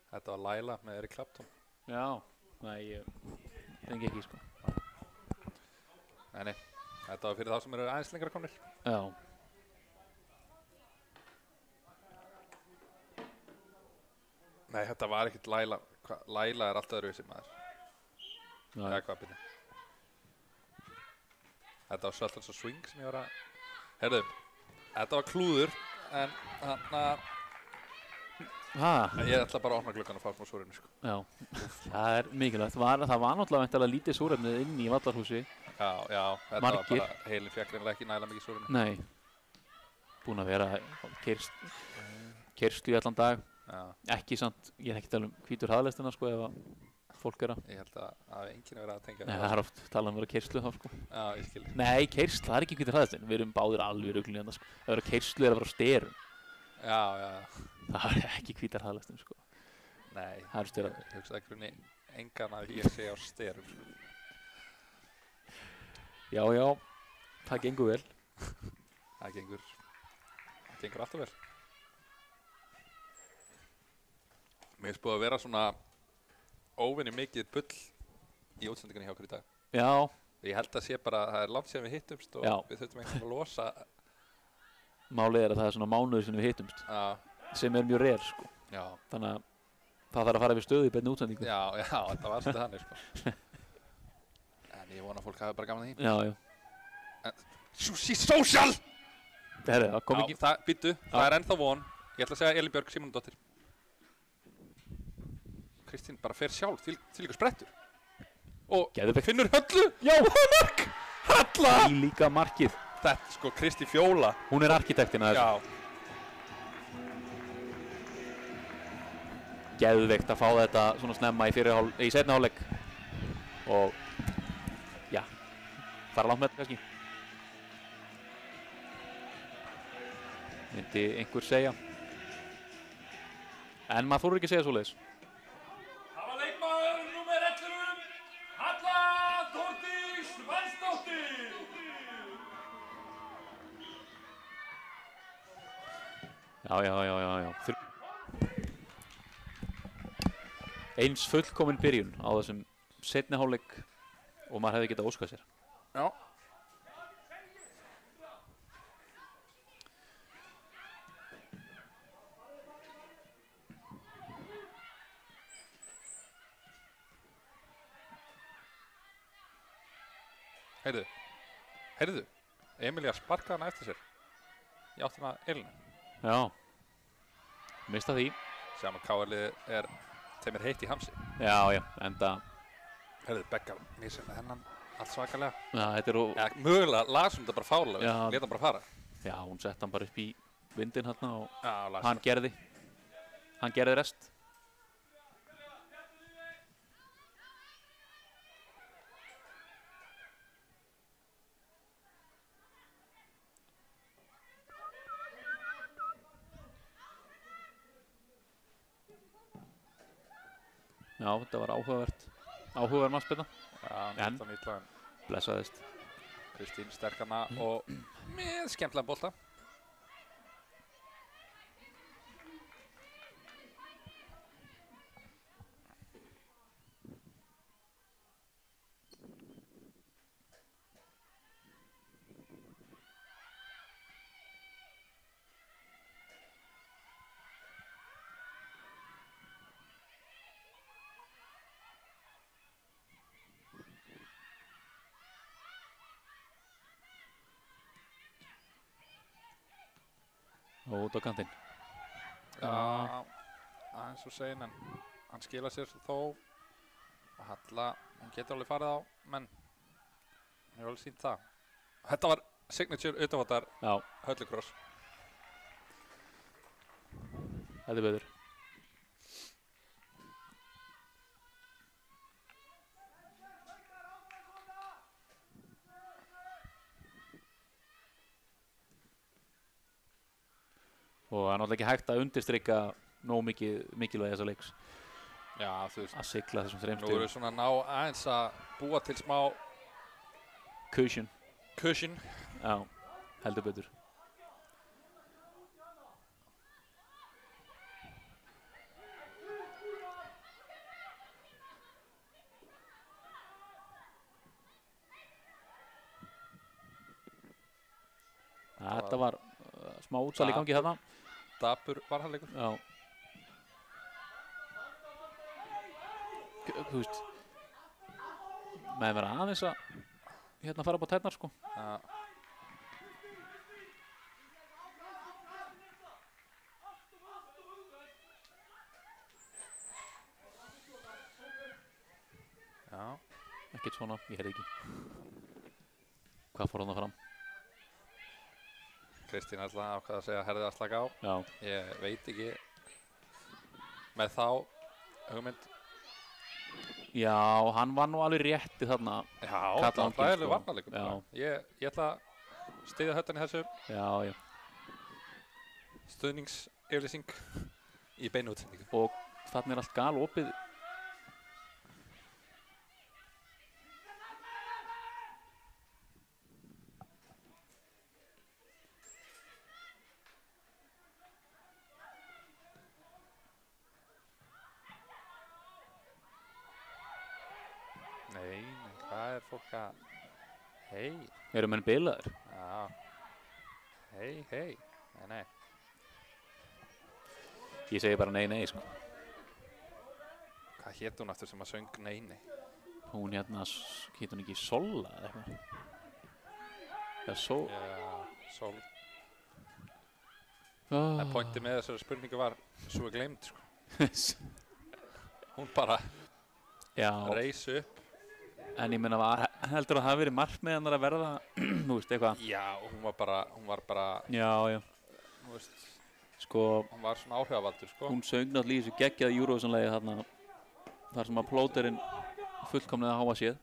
þetta var Laila með Eric Clapton. Já, nei, ég tengi ekki sko. Nei, þetta var fyrir þá sem eru aðeins lengra komnir. Já. Nei, þetta var ekkert Laila. Laila er alltaf öðruvísi maður. Já. Hvað byrja? Þetta var svolítið svo swing sem ég var að... Heyrðu, þetta var klúður, en ég ætla bara að opna gluggan og fá frá súrinu, sko. Já, það er mikilvægt. Það var náttúrulega væntanlega lítið súrefnið inn í vallarhúsi. Já, þetta var bara heilin fékk reynilega ekki nægilega mikið súrefni. Nei, búin að vera keyrslu í allan dag. Já. Ekki samt, ég er ekki að tala hvítur hraðlestina sko ef að fólk er að... Ég held að enginn er verið að tengja. Nei, það er oft talað vera keyrslu þá sko. Já, ég skil. Nei, keyrslu, það er ekki hvítur hraðlestin. Við erum báðir alveg ruglið hérna sko. Ef vera keyrslu er að vera á sterum. Já. Það er ekki hvítar hraðlestin sko. Nei, það er sterar. Ég hugsa það grunni engan að ég sé á sterum sko. Já, það gengur vel. Það gengur alltaf vel. Mér finnst búið að vera svona óvinni mikið bull í útsendingunni hjá okkur í dag. Já. Ég held að sé bara að það er langt síðan við hittumst og við þurftum einhvern veginn að losa. Málið er að það er svona mánuður sem við hittumst. Já. Sem er mjög reyr sko. Já. Þannig að það þarf að fara við stöðu í beinni útsendingu. Já, þetta var svolítið þannig sko. En ég vona að fólk hafi bara gaman að því. Já. Sushi Social! Herri, það kom ekki. Býttu, það er ennþá von. Ég ætla að segja Elín Björg Símonardóttir. Kristín bara fer sjálf til líka sprettur. Og finnur Höllu. Já! Halla! Í líka markið. Þetta sko, Kristi Fjóla. Hún er arkitektin að þessu. Geðveikt að fá þetta svona snemma í seinni hálfleik. Og, já, fara langt með þetta kannski. Myndi einhver segja. En maður þorir ekki að segja svoleiðis. Það var leikmaður númer 11, Halla Þórdís Valsdóttir. Já. Eins fullkomin byrjun á þessum seinni hálfleik og maður hefði getað óskað sér. Já. Heyrðu, Emilía sparkaði hana eftir sér. Í áttina Elínu. Já, mista því. Sjáum að KR-liðið þeim er heitt í hamsi. Já, enda. Heyrðu, Begga missir með hennan allt svakalega. Já, þetta er mögulega lasum þetta bara fárlega, leta hann bara fara. Já, hún sett hann bara upp í vindinn hérna og hann gerði rest. Já, þetta var áhugaverð mannspilna. Já, en blessaðist. Kristín sterkana og með skemmtilegan bolta. Og út á kantinn. Já, eins og segin, en hann skila sér þó. Og Halla, hún getur alveg farið á, menn hún hefur alveg sýnt það. Þetta var signature utanváttar Höllikross. Þetta betur. Og það er náttúrulega ekki hægt að undirstrika nóg mikilvægi þessa leiks. Já, þú veist. Að sigla þessum 3 stigum. Nú eru svona ná aðeins að búa til smá cushion. Já, heldur betur. Þetta var smá útsal í gangi þarna. Dapur varnarleikur. Já. Þú veist, með vera aðeins að hérna fara upp á tærnar, sko. Já. Já. Ekkert svona, ég heyrði ekki. Hvað fór hann að fram? Kristín alltaf ákvað að segja herðið að slaka á. Já. Ég veit ekki með þá hugmynd. Já, hann var nú alveg rétti þarna. Já, það var hræðileg varnarleikur. Ég ætla að styðja Höttan í þessu. Já. Stuðningsyfirlýsing í beinu útsendingu. Og þarna allt galopið. Nei, hvað er fólk að... Hei. Eru menn bilaður? Já. Hei. Nei. Ég segi bara nei, sko. Hvað hét hún aftur sem að söng nei? Hún hérna, hét hún ekki Sola eða eitthvað? Já, Sol. En pointið með þessari spurningu var svo gleymd, sko. Hún bara reis upp. En ég meina, heldur að það hafi verið markmið hennar að verða, þú veist, eitthvað? Já, hún var bara... Já. Þú veist, sko... Hún var svona áhrifavaldur, sko. Hún söng náttúrulega í þessu geggjaða Eurovision-lagi þarna, þar sem að plóterinn fullkomlega háa séð.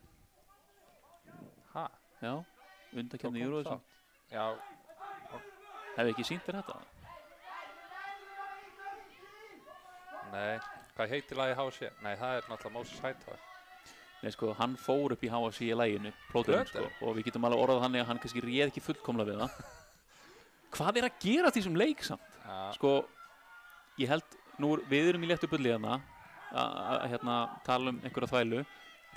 Ha? Já, undankeppni í Eurovision. Já. Hefði ekki sýnt þér þetta? Nei, hvað heitir lagið HC? Nei, það er náttúrulega Moses Hightower. Nei, sko, hann fór upp í HC í læginu, plóterinn, sko, og við getum alveg orðað þannig að hann kannski réð ekki fullkomlega við það. Hvað er að gera þessum leik samt? Ja. Sko, ég held, við erum í léttu bulli hérna, að hérna tala einhverja þvælu.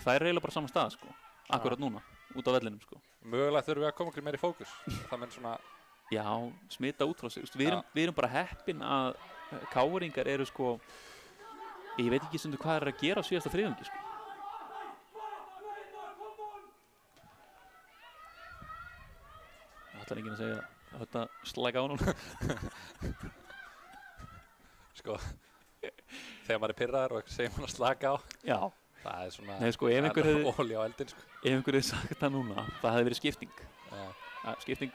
Það er eiginlega bara saman stað, sko, akkurat núna, út á vellinum, sko. Mögulega þurfum við að koma okkur meira í fókus. Það menn svona... Já, smita út frá sig. Við erum bara heppin að káringar eru, sko, ég veit ekki stundu hvað er að gera á síðasta þriðjungi, sko. Það er enginn að segja að þetta slæka á núna. Sko, þegar maður er pirraður og segir maður að slaka á. Já. Það er svona... Nei, sko, ef einhver hefði... Olja á eldin, sko. Ef einhver hefði sagt það núna, það hefði verið skipting. Já. Skipting.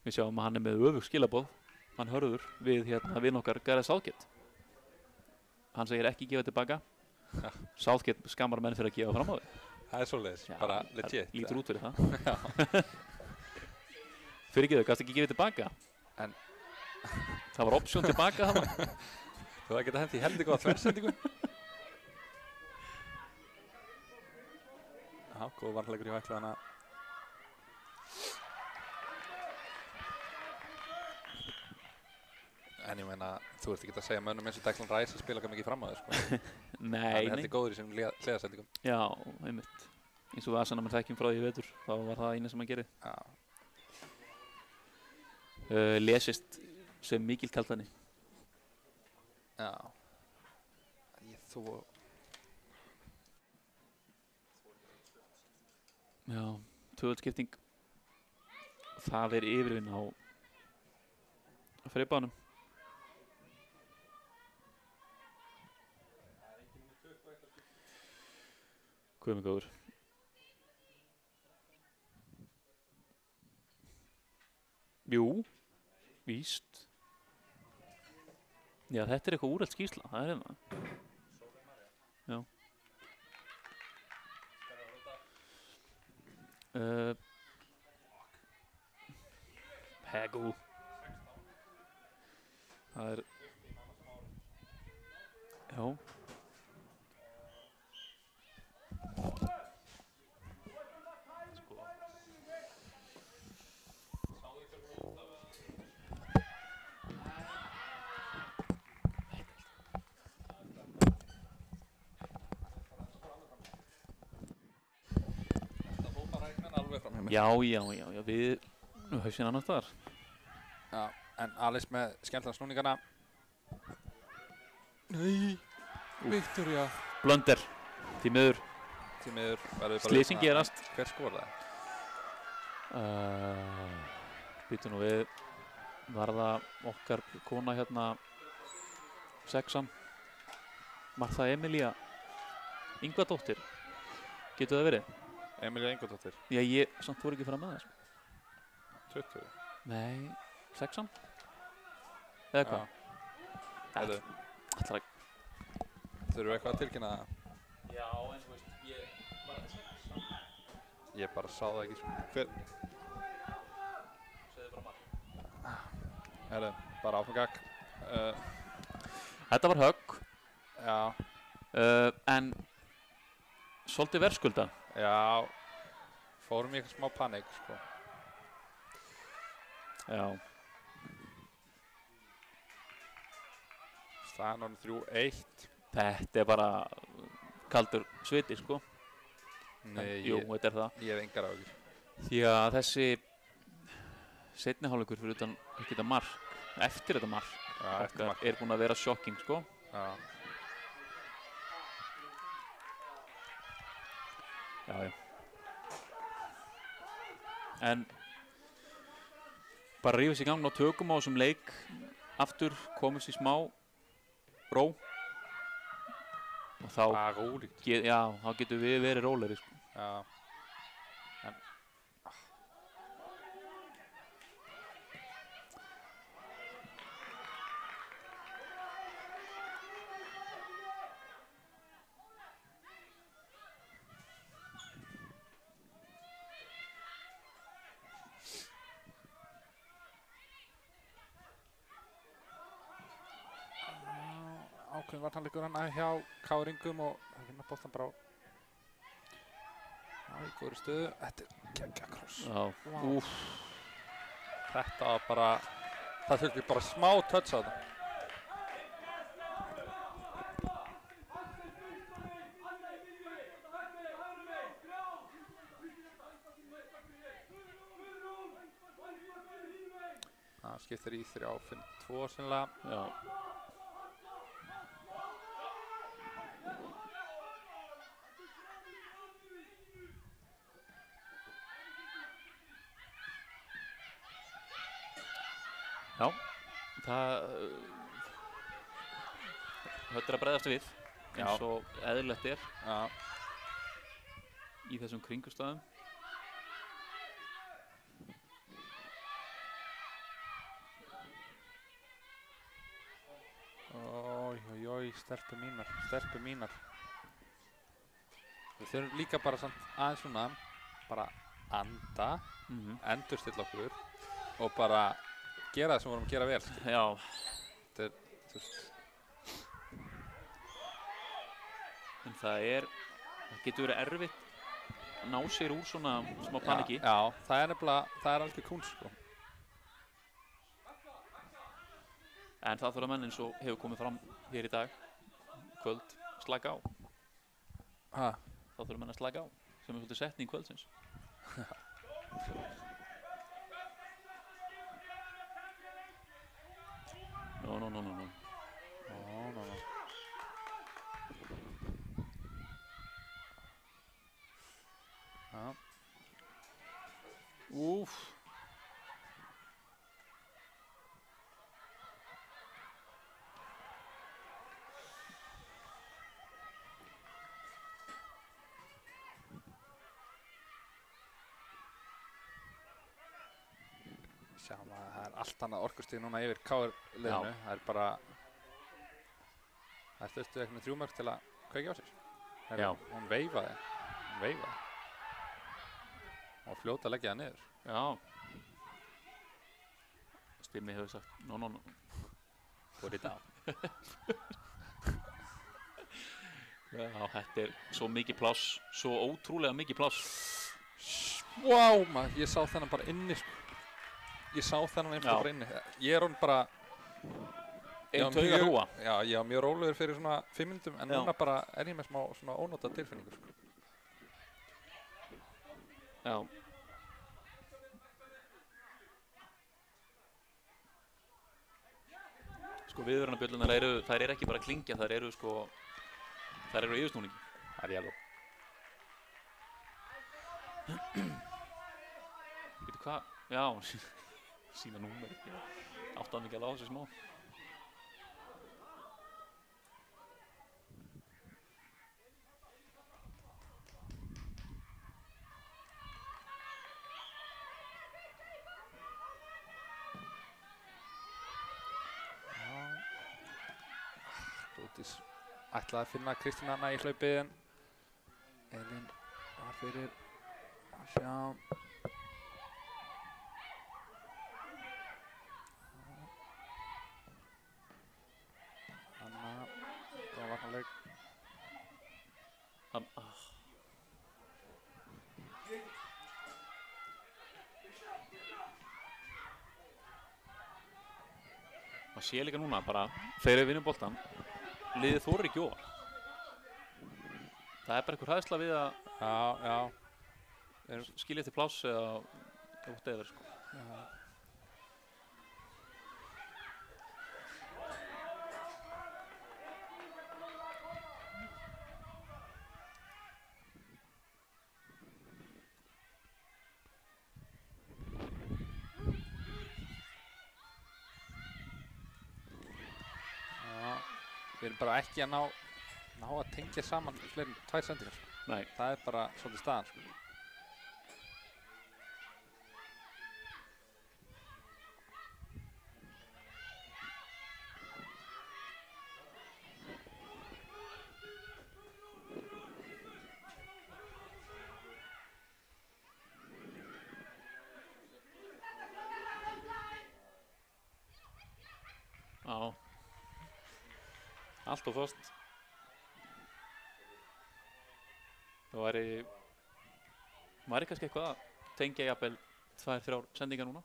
Við sjáum að hann er með öfug skilaboð. Hann hörður við hérna vinn okkar Gareth Southgate. Hann segir ekki gefa tilbaka. Ja. Southgate skammar menn fyrir að gefa fram á þig. Það er svoleiðis, bara legit. Lítur út fyrir það. Fyrir ekki þau, gafst ekki gefið tilbaka. En það var option tilbaka þarna. Þú geta hendi heldig góða þversendingu. Já, góð varnarleikur í væklaðana. En ég meina, þú ert ekki að segja mönnum eins og Declan Rice að spila ekki mikið fram á þér, sko. Nei. Hann er heldur góður í sínum hliðarsendingum. Já, einmitt. Eins og við aðsanna mér þekkjum frá því vetur, þá var það eina sem hann gerði. Já. Lesist sem mikil kaldani. Já. Þú... Já, tvöðskipting. Það yfirvinn á friðbánum. Guð minn góður. Jú, víst. Já, þetta eitthvað úrelt skýrsla, það hérna. Já. Hegú. Það já. Já, við hausinn annars þar. Já, en Alice með skemmtilega snúningarna. Nei, Victoria. Blunder, því miður. Slysing gerast. Hver skoraði? Býtu nú við, var það okkar kona hérna, sexan, Martha Emilia Ingvadóttir, getur það verið? Emilia Ingvadóttir? Já, ég samt voru ekki fram með það, 20? Nei, sexan? Eða hvað? Heiðu. Alltaf. Þurfum við eitthvað að tilkynna það? Já, en þú veist, ég var að sexan. Ég bara sá það ekki, hver? Segðu bara marg. Heiðu, bara áfengak. Þetta var högg. Já. En svolítið verðskulda. Já, fórum í eitthvað smá panik, sko. Já. Staðan orðin 3-1. Þetta bara kaldur sviti, sko. Nei, jú, þetta það. Ég hef engar áhyggjur. Því að þessi seinni hálfleikur fyrir utan þetta mark, eftir þetta mark, er búinn að vera shocking, sko. Já. Já. En bara rífum sig í gang og tökum á þessum leik aftur, komumst í smá ró og þá þá getum við verið rólegri, sko. Já. Ákveðin varnarleikur hana hjá Káringum og það vinna boltan bara í góðri stöðu. Þetta geggja kross. Já. Þetta var bara, það þurfti bara smá touch á það. Það skiptir í 3-5-2 sennilega. Já. Já, þetta að bregðast við eins og eðlilegt er í þessum kringumstæðum. Stelpur mínar. Við þurfum líka bara samt aðeins svona, bara anda, endurstilla okkur og bara gera það sem við vorum að gera vel. Já. Þetta er, þú veist. En það getur verið erfitt að ná sér úr svona smá paniki. Já, það er nefnilega, það er alveg kunst, sko. En það þurfa menn eins og hefur komið fram hér í dag, kvöld, slaka á. Það þurfa menn að slaka á, sem er svolítið setning kvöldsins. No. Já. Úf. Sjáum að það allt annað orkustig núna yfir KR-liðinu. Það bara... Það þurftu eitthvað 3 mörk til að kveikja á sér. Já. Hún veifaði. Og fljóta að leggja það niður. Já. Stimmi hefur sagt, no. Put it down. Já, þetta svo mikið pláss, svo ótrúlega mikið pláss. Vá, maður, ég sá þennan bara inni, sko. Ég sá þennan einfalda bara inni. Ég hann bara... Einn tauga hrúa. Já, ég var mjög rólegur fyrir svona 5 minútum, en núna bara ég með smá svona ónóta tilfinningu, sko. Já. Sko viðvörunarbjöllunar þær eru ekki bara að klingja, þær eru yfirsnúningi. Það yellow. Veitu hvað? Já, sína númer. Átti hann ekki alveg á þessu smá. Ætlaði að finna Kristín Anna í hlaupið en Elín var fyrir að sjá Anna góða varnarleik maður sé líka núna bara þegar við vinnum boltan liðið þorir ekki ofan. Það bara einhver hræðsla við að skilja eftir pláss eða whatever, sko. Við erum bara ekki að ná að tengja saman fleiri 2 sendingar. Nei. Það bara svolítið staðan, sko. Já. Allt og föst. Það væri kannski eitthvað að tengja jafnvel 2-3 sendingar núna.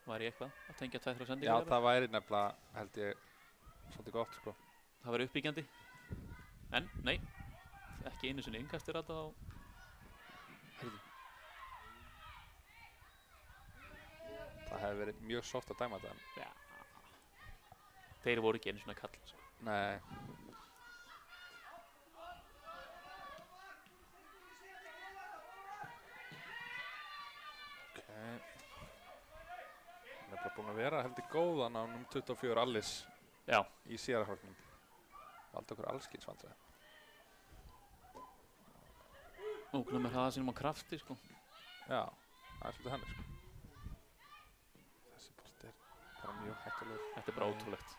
Væri eitthvað að tengja 2-3 sendingar? Já, það væri nefnilega, held ég, svolítið gott, sko. Það væri uppbyggjandi. En, nei, ekki einu sinni innkastir þetta á... Það hefði verið mjög soft að dæma þetta. Já. Þeir voru ekki einu svona kall, sko. Nei. Það bara búin að vera heldur góðan á nr. 24 Alice í síðara hálfnum. Valdi okkur allskins vandræði. Ógnum það sínum á krafti, sko. Já, það svolítið henni, sko. Þessi bolti bara mjög hættulegur. Þetta bara ótrúlegt.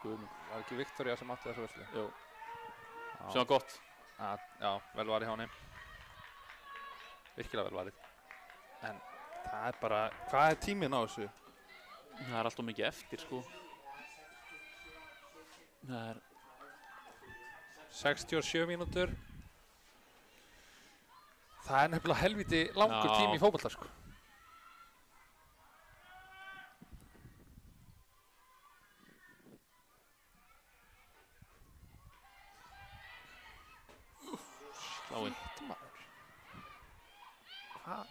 Guðmund. Var ekki Viktoria sem átti þessu völdi? Jú. Sem var gott. Já, vel varið hjá henni. Virkilega vel varið. En það bara, hvað tíminn á þessu? Það allt of mikið eftir, sko. Það 67 mínútur. Það nefnilega helviti langur tími í fótbolta, sko. Sláinn. Hvað?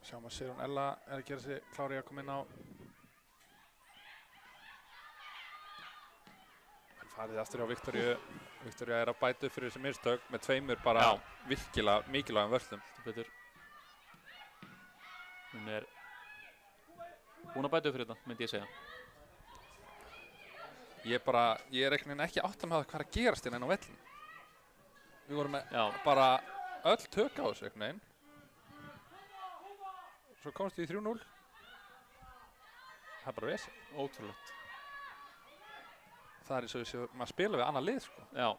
sjáum að Sigrún Ella að gera sig klári að koma inn á. Farið aftur á Viktoríu. Viktoría að bæta upp fyrir þessi mistök með 2 bara virkilega mikilvægum vörslum. Betur. Hún er að bæta upp fyrir þetta, myndi ég segja. Ég er ekki átt að með það hvað að gerast inn á vellin. Við vorum með bara öll tök á þessu einhvern veginn. Svo komst við í 3-0. Það er bara vesen. Ótrúlegt. Það er eins og maður spila við annað lið, sko. Já.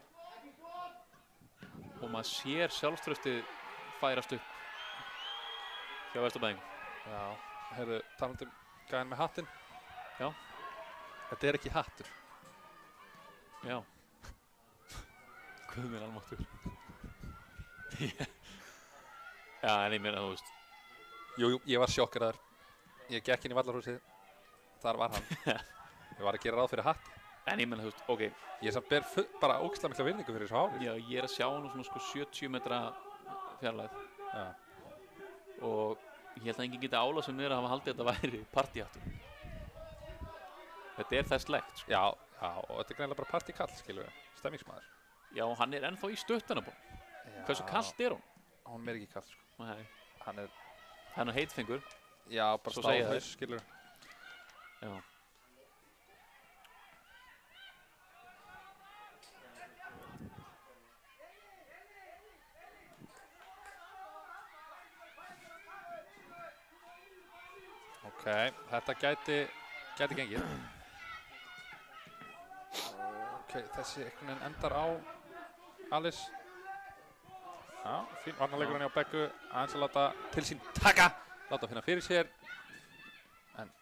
Og maður sér sjálfstraustið færast upp hjá Vesturbæðingum. Já, heyrðu, talandi gæðin með hattinn. Já. Þetta er ekki hattur. Já. Guð minn almáttugur. Já, en ég meina, þú veist. Jú, ég var sjokkeraður. Ég gekk inn í vallarhúsið. Þar var hann. Ég var að gera ráð fyrir hatt. En ég meina, þú veist, ok. Ég samt ber bara ógeðslega mikla virðingu fyrir þessu hári. Já, ég er að sjá nú svona sko 70 metra fjarlægð. Já. Og ég held að enginn geti álað sem niður að hafa haldið að þetta væri partíhattur. Þetta er þess legt, sko. Já, og þetta er greinilega bara partykall, skilur við. Stemmingsmaður. Já, hann er ennþá í stuttanabón. Hversu kallt er hún? Hún er ekki kall, sko. Nei. Hann er heitfengur. Já, bara stáðhaus, skilur við. Já. Ok, þetta gæti gengið. Ok, þessi einhvern veginn endar á Alice. Já, fín varnarleikur hann hjá Beggu. Aðeins að láta til sín taka. Láta finna fyrir sér. En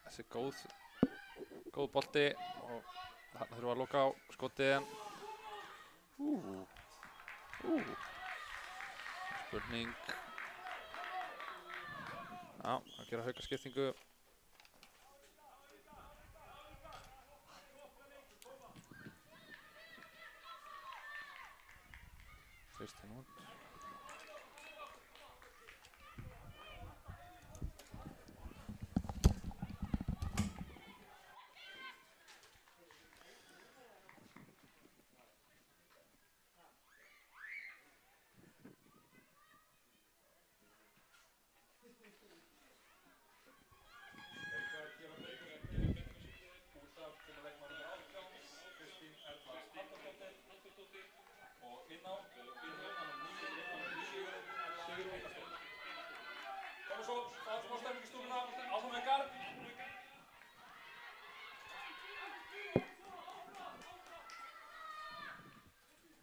þessi góð bolti. Og þarna þurfum við að loka á skotið. Spurning. Já, að gera haukaskiptingu. Kristín út.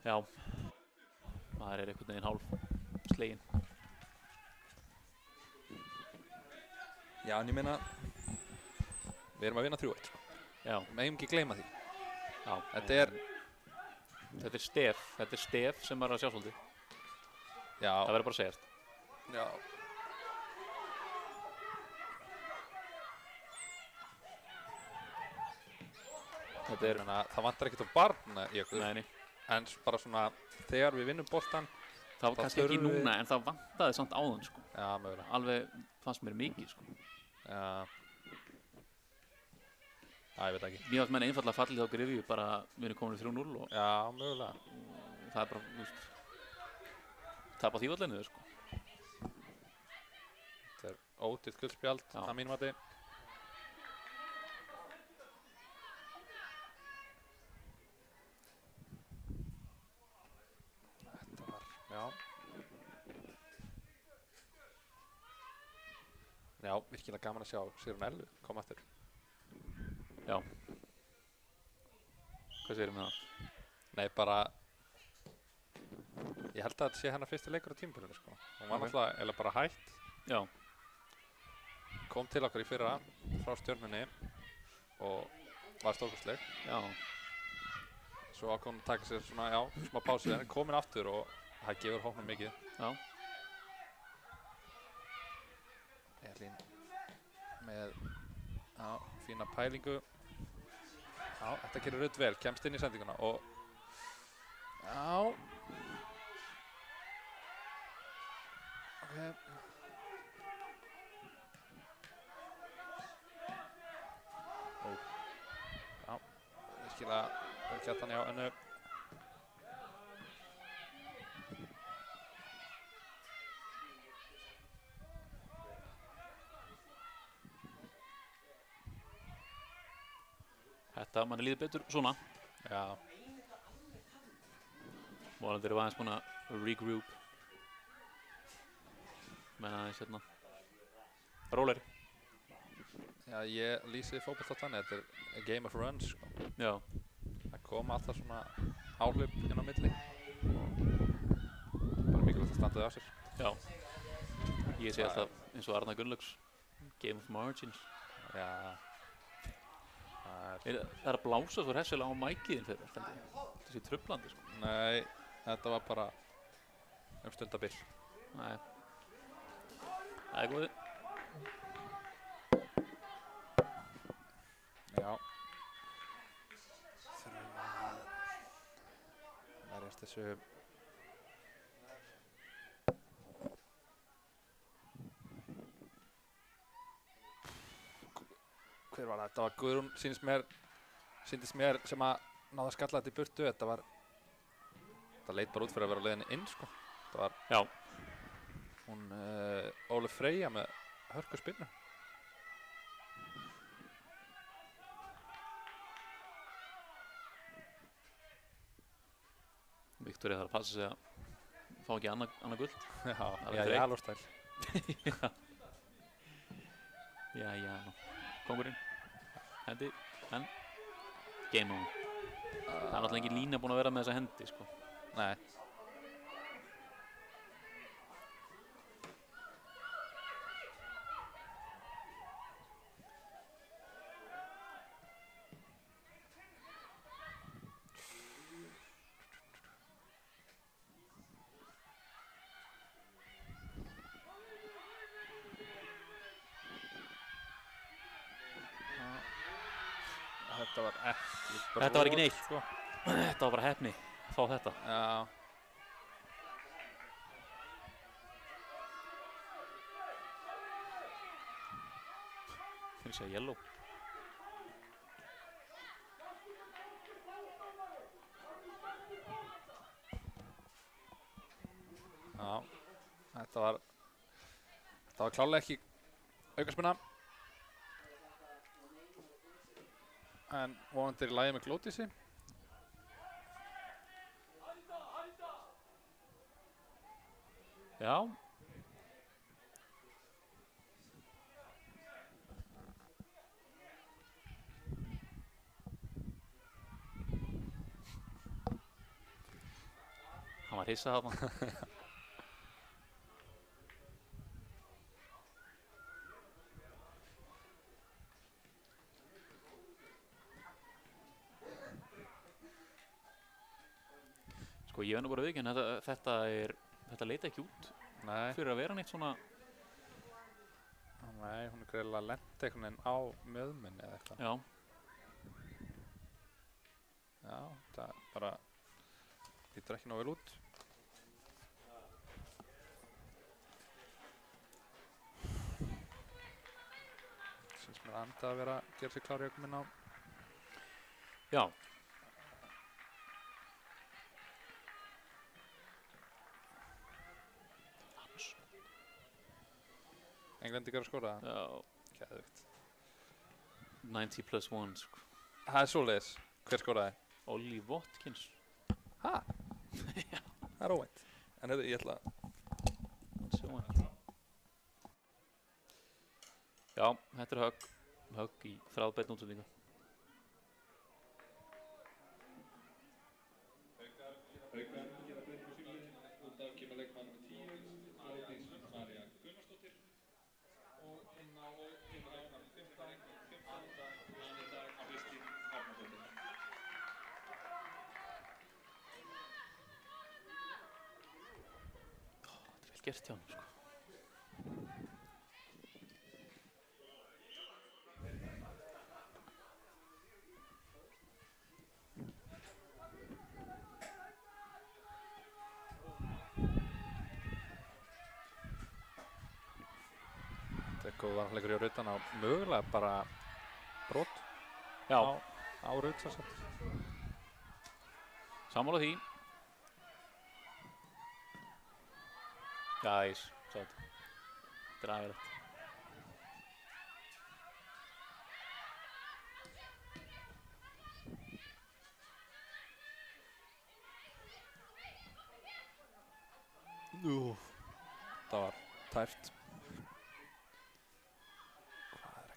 Já, maður er einhvern veginn hálf sleginn. Já, en ég meina, við erum að vinna 3-1. Já. Við megum ekki gleyma því. Já. Þetta er stef sem maður er að sjá svolítið. Já. Það verður bara að segjast. Já. Það vantar ekkert á barna í okkur. Nei. En bara svona, þegar við vinnum boltan. Það var kannski ekki núna, en það vantaði samt áðan, sko. Já, mögulega. Alveg fannst mér mikið, sko. Já. Já, ég veit ekki. Mér fannst menn einfallega fallið á grifju, bara við erum komin í 3-0 og... Já, mögulega. Og það er bara, þú veist, tapa því vallinu, sko. Þetta er ódýrt gullspjald, að mínum mati. Já, virkilega gaman að sjá Sigrún Ellu koma aftur. Já. Hvað segirðu með það? Nei, bara ég held að þetta sé hennar fyrsti leikur á tímabilinu, sko. Hún var náttúrulega bara hætt. Já. Kom til okkar í fyrra frá Stjörnunni og var stórkostleg. Já. Svo ákveðum að taka sér svona, smá pásu, en komin aftur og það gefur hópnum mikið. Já. Elín með fína pælingu. Já, þetta gerir Rudd vel, kemst inn í sendinguna og ok. virkilega vel gert hann hjá Önnu. Þetta manni líður betur svona. Já. Vonandi erum við aðeins búin að regroup. Menn aðeins hérna. Rólegri. Já, ég lýsi fótbolta þannig, þetta er a game of runs, sko. Já. Það koma alltaf svona áhlaup inn á milli. Bara mikilvægt að standa þau á sér. Já. Ég sé alltaf eins og Arnar Gunnlaugs. Game of margins. Já. Það er að blása svo hressilega á mækiðin fyrir þetta. Þetta sé trublandi, sko. Nei, þetta var bara stundabill. Nei. Það er góðið. Já. Þurfum að verjast þessu. Hver var það? Þetta var Guðrún, sýndist mér sem að náða að skalla þetta í burtu. Þetta leit bara út fyrir að vera á leiðinni inn, sko. Þetta var, já. Hún Ólöf Freyja með hörku spinnu. Viktoría þarf að passa sig að fá ekki annað guld. Já, í halvórstæl. Já. Kongurinn. Hendi. En. Game on. Það er náttúrulega ekki lína búin að vera með þessa hendi, sko. Nei. Þetta var ekki neitt, sko. Þetta var bara heppni að fá þetta. Já. Þeir segja yellow. Já. Þetta var klárlega ekki aukaspinna. En vonandi er í lagi með Glódísi. Já. Hann var hissa þarna. Sko ég verð nú bara að viðurkenna þetta leit ekki út. Nei. Fyrir að vera neitt svona. Nei, hún er greinilega lent einhvern veginn á mjöðminni eða eitthvað. Já. Já, það bara lítur ekki nóg vel út. Syns mér anda að vera að gera sig klár í aukuminn á. Já. Englendingar að skora? Já. Geðveikt. 90+1, sko. Það er svoleiðis. Hver skoraði? Ollie Watkins. Ha? Já. Það er óvænt. En ég ætla að... Já, þetta er högg í þráðbeinni útsendingu. Haukar gera breytingu sínu liði út af kemur leikmann með 10, Glódís María Gunnarsdóttir og inn á kemur leikmann 15, Anita Kristín Arnardóttir. Þetta er vel gert hjá hann, sko. Góð varnarleikur í rautan á mögulega bara brot Já. á raut þess að Sammála því. Gæs, svo þetta. Dragalegt. Það var tæft.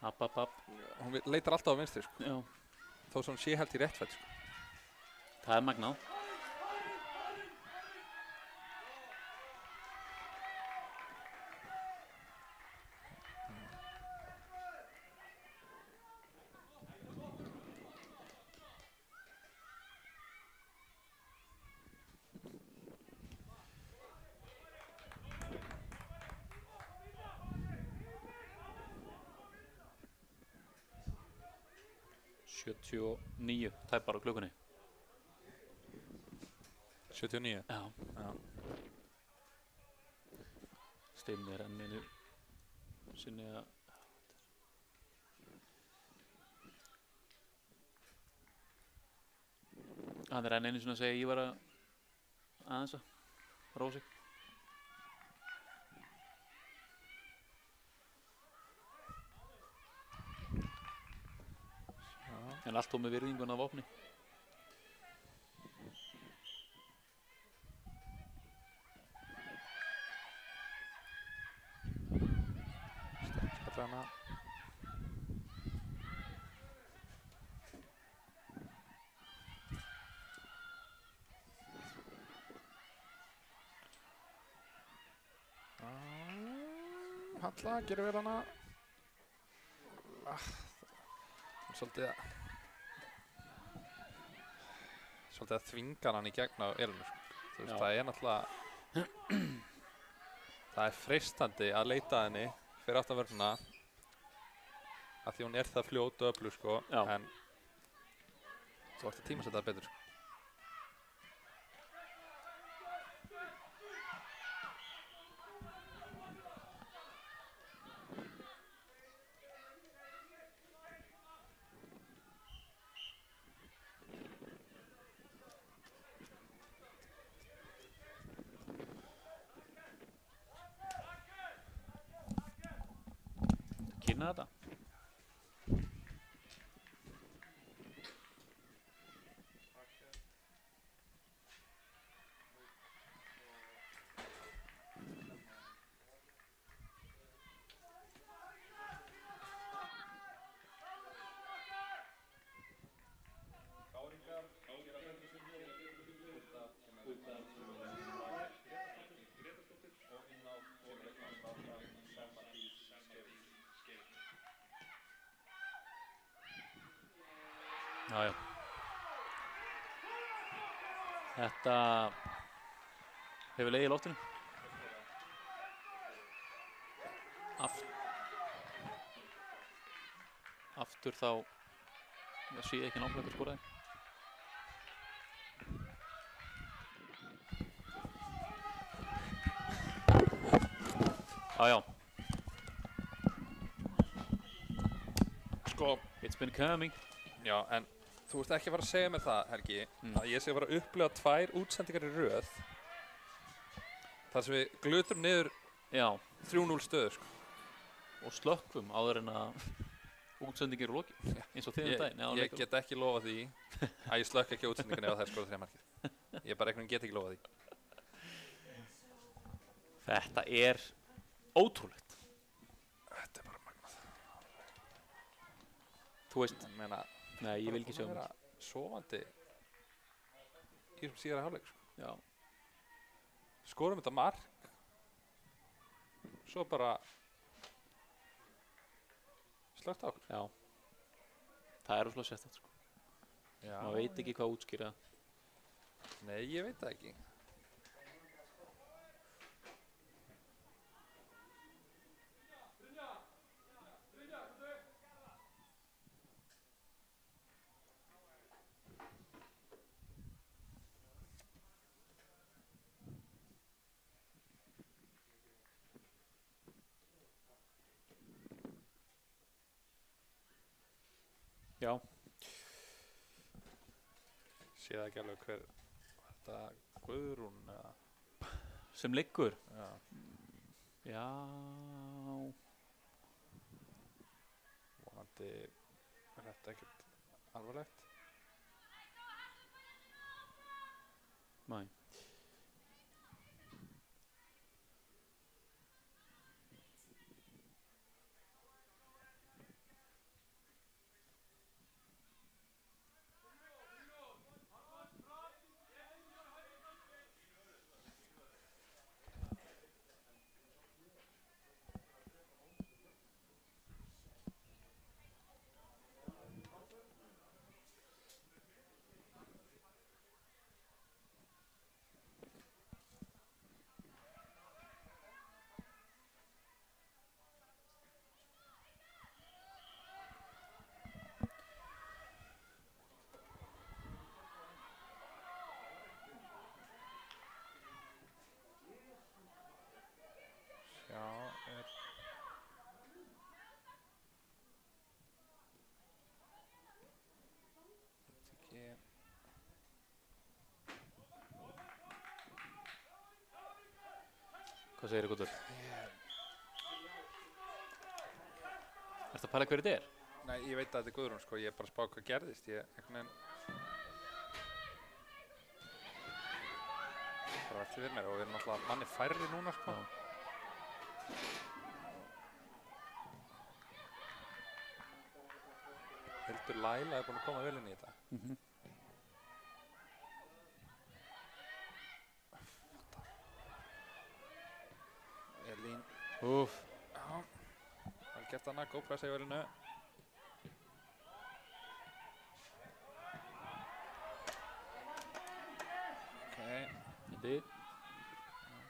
App. Hún leitar alltaf á vinstri, sko. Já. Þó sem hún sé helt í réttfætt, sko. Það magnað. Níu, tæpar á klukkunni. 79. Já. Steini er enn einu sinni að hann er enn einu sinni að segja ég var að aðeins að róa sig. En allt þó með virðingun af vopni. Sterkspallana. Halla, gerir vel hana. Svolítið að þvinga hann í gegn á Elinu, sko. Þú veist, það er náttúrulega það er freistandi að leita henni fyrir aftan vörnina af því hún er það fljót og öflug, sko. En þú ert að tímasetja það betur, sko. Kynna þetta. Já. Þetta hefur legið í loftinu. Aftur þá sé ég ekki nákvæmlega hver skoraði. Já. Sko, it's been coming. Já, en þú ert ekki að fara að segja mér það, Helgi, að ég sé að fara að upplifa 2 útsendingar í röð þar sem við glutum niður 3-0 stöðu, sko. Og slökkvum áður en að útsendingin er lokið, eins og þegar daginn. Ég get ekki lofa því að ég slökk ekki útsendingunni ef það er skórað 3 markið. Ég bara einhvern veginn get ekki lofa því. Þetta er ótrúlegt. Þetta er bara magnað. Þú veist, nei, ég vil ekki sjá mér. Sofandi í þessum síðara hálfleik, sko. Já. Skorum þetta mark, svo bara slökkt á okkur. Já. Það er óslega sérstætt, sko. Já. Maður veit ekki hvað útskýra. Nei, ég veit það ekki. Já. Sé það ekki alveg hver þetta Guðrún eða? Sem liggur? Já. Já. Vonandi er þetta ekkert alvarlegt. Nei. Hvað segir Guðrún? Ertu að pæla hver þetta er? Nei, ég veit að þetta er Guðrún, sko. Ég er bara að spá hvað gerðist. Ég einhvern veginn bara eftir fyrir mér og við erum náttúrulega manni færri núna, sko. Hildur Laila er búin að koma vel inn í þetta. Elín. Úff. Já. Vel gert hana, góð pressa í velinu.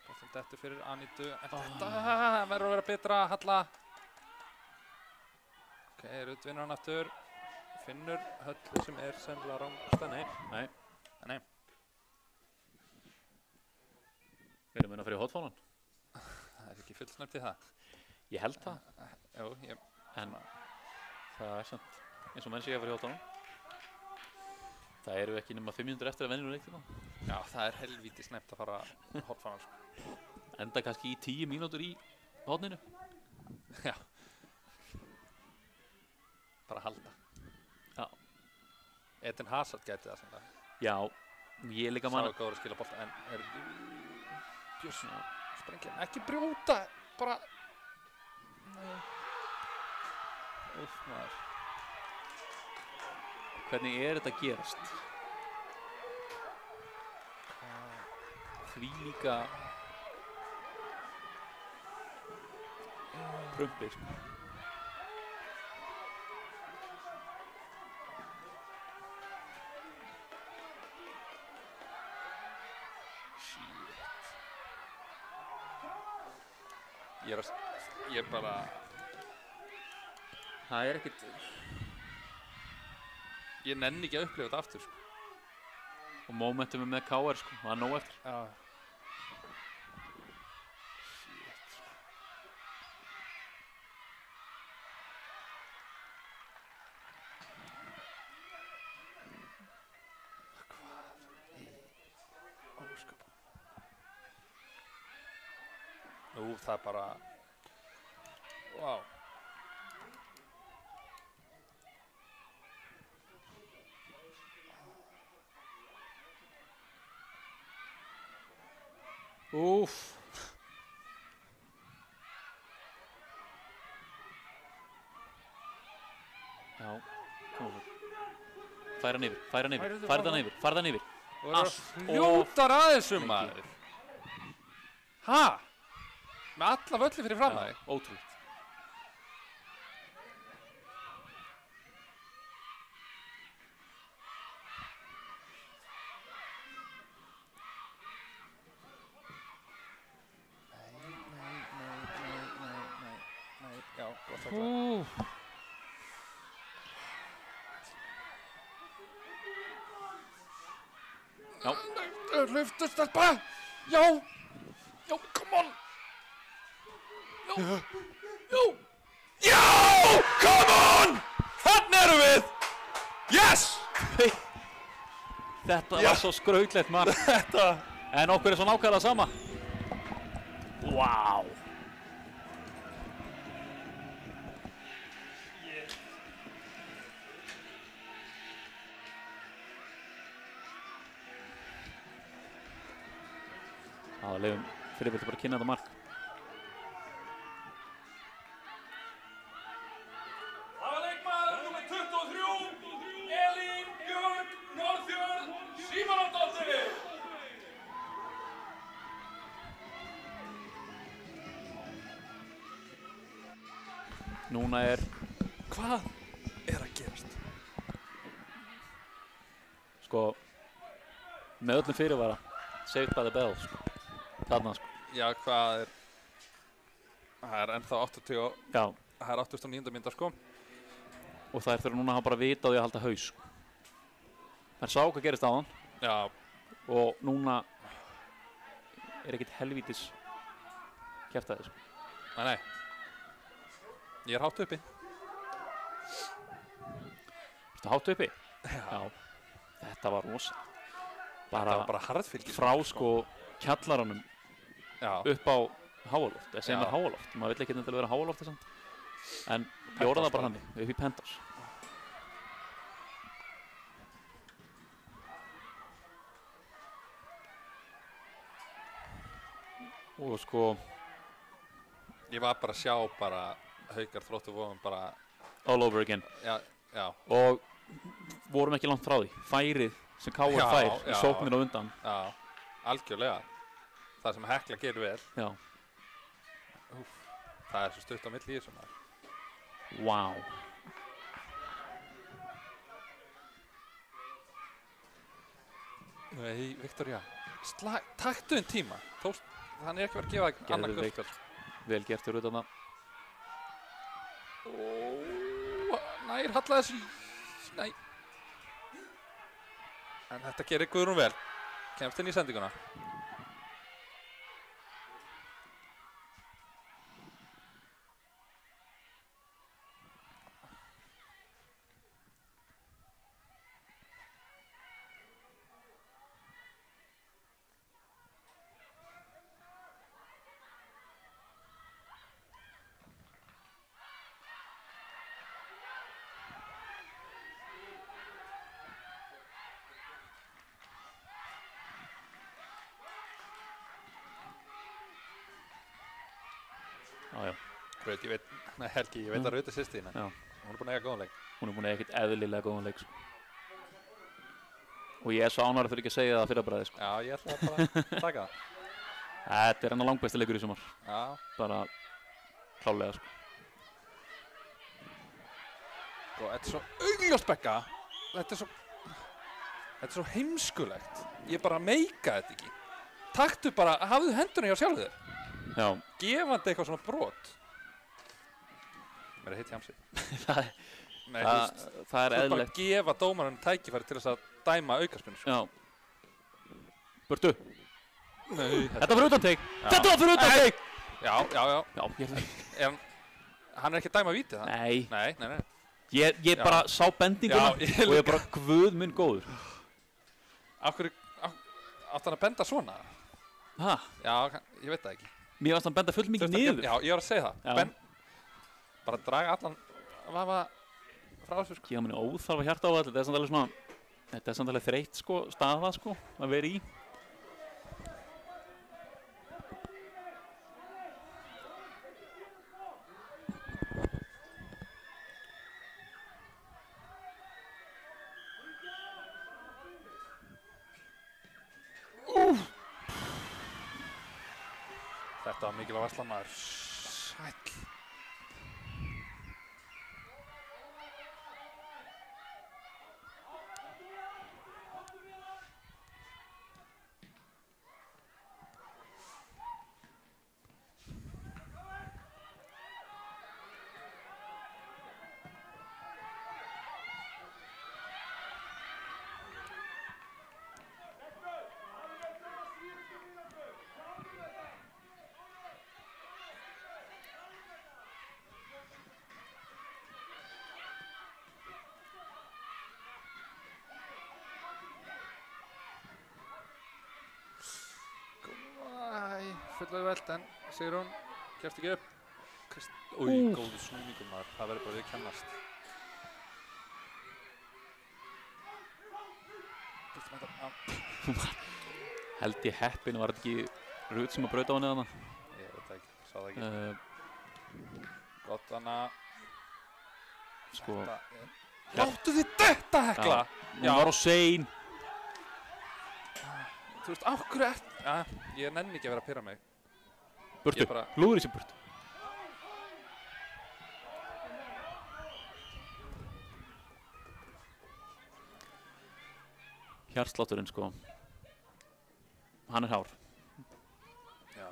Boltinn dettur fyrir Anítu. Þetta verður að vera betra, Halla. Ok, Rudd vinnur hann aftur. Finnur Höllu sem er sennilega rangsta. Nei. Erum við að fara í hotfónan? Það er ekki fullsnöpt í það. Ég held það. Jú, en það er samt eins og menn sé að fara í hotfónan. Það eru ekki nema 5 mínútur eftir að venjum leiktíma. Já, það er helvíti snæmt að fara hotfónan, sko. Enda kannski í 10 mínútur í hotninu. Já. Bara halda. Já. Eden Hazard gæti það sem það. Já, ég líka mann. Sá góður að skila bolta, en er... Djús, sprengja. Ekki brjóta, bara... Nei. Úff, maður. Hvernig er þetta að gerast? Því líka... Prumpið, sko. Ég bara... Það er ekkert... Ég nenni ekki að upplifa þetta aftur, sko. Og momentum með KR, sko. Það er nóg eftir. Já. Nú, það er bara... Vá. Úff. Já, koma svo. Færa hann yfir. Farð hann yfir. Þú er fljótar að þessu, maður. Ha? Með alla völli fyrir fram það? Ótrúlegt. Nei, já, gott þetta. Já. Lyftu stelpa! Já! Já, come on! Já, come on! Þannig erum við! Yes! Þetta var svo skrautlegt mark. En okkur er svo nákvæmlega sama. Vá. Það leifum Filippi bara að kynna þetta mark. Það var leikmaður númer 23, Elín Björg Norðfjörð Símonardóttir. Núna Hvað er að gerast? Sko, með öllum fyrirvara, saved by the bell, sko. Þarna, sko. Já, hvað er... Það er ennþá 80 og... Já. Það er 89. mynda, sko. Og þær þurfa núna að bara vita á því að halda haus, sko. Þær sá hvað gerist á hann. Já. Og núna er ekkert helvítis kjaftaði, sko. Nei. Ég er hátt uppi. Ertu hátt uppi? Já. Þetta var rosa. Þetta var bara harðfylgis. Frá, sko, kjallaranum upp á háaloft. Sem er háaloft. Maður vill ekki nefnilega vera háalofti samt. En ég orða það bara þannig, upp í penthouse. Og sko... Ég var bara að sjá bara Haukar Þróttur Vogum bara... All over again. Já. Og vorum ekki langt frá því. Færið sem KR fær í sóknir á undan. Já, algjörlega. Það sem Hekla gerir vel. Já. Það er svo stutt á milli í þessum. Vá. Nei, Viktoría. Taktu einn tíma. Þannig er ekki verið að gefa annað gult. Vel gert fyrir utan það. Nær hallaði þessu. Nei. En þetta gerir Guðrún vel. Kemst inn í sendinguna. Ég veit, nei Helgi, ég veit að Rauti sýst þína. Hún er búin að eiga góðan leik. Hún er búin að eiga ekkert eðlilega góðan leik, sko. Og ég er svo ánægður fyrir ekki að segja það fyrrabræði, sko. Já, ég ætla bara að taka það. Þetta er hennar langbæsti leikur í sumar. Já. Bara klálega, sko. Sko, þetta er svo augljóst, Bekka. Þetta er svo heimskulegt. Ég bara meika þetta ekki. Taktu bara, hafðu hendurinn hjá sjálf þér. Já. Gefandi eitthvað svona brot. Mér er hitt hjá hamsið. Það er eðlilegt. Þú bara gefa dómarinn tækifæri til þess að dæma aukaspinnu. Já. Burtu. Nei. Þetta var utanteik. Þetta var fyrir utanteik. Já. Hann er ekki að dæma vítið það? Nei. Ég bara sá bendinguna og ég bara, guð minn góður. Af hverju átt hann að benda svona? Hæ? Já, ég veit það ekki. Mér varst hann benda full mikið niður. Já, ég var að segja það. Bara draga allan vafa frá þessu, sko. Gefa manni óþarfa hjarta á þetta. Þetta er samt alveg svona, þetta er samt alveg þreytt, sko, staða, sko, að vera í. Þetta var mikilvæg varsla, maður. Sæll. ekkert auðvelt en Sigrún kemst ekki upp. Új, góðu snúningum maður, það verður bara við kennast. Held ég heppin, var þetta ekki Rut sem að brauta á henni þarna? Ég veit það ekki, sá það ekki. Gott hana. Sko. Láttu þið þetta, Hekla! Já, hún var á sein. Þú veist, á hverju ég nenni ekki að vera að pirra mig. Burtu, lúður í sig burtu. Hjartslátturinn, sko. Hann er hár. Já.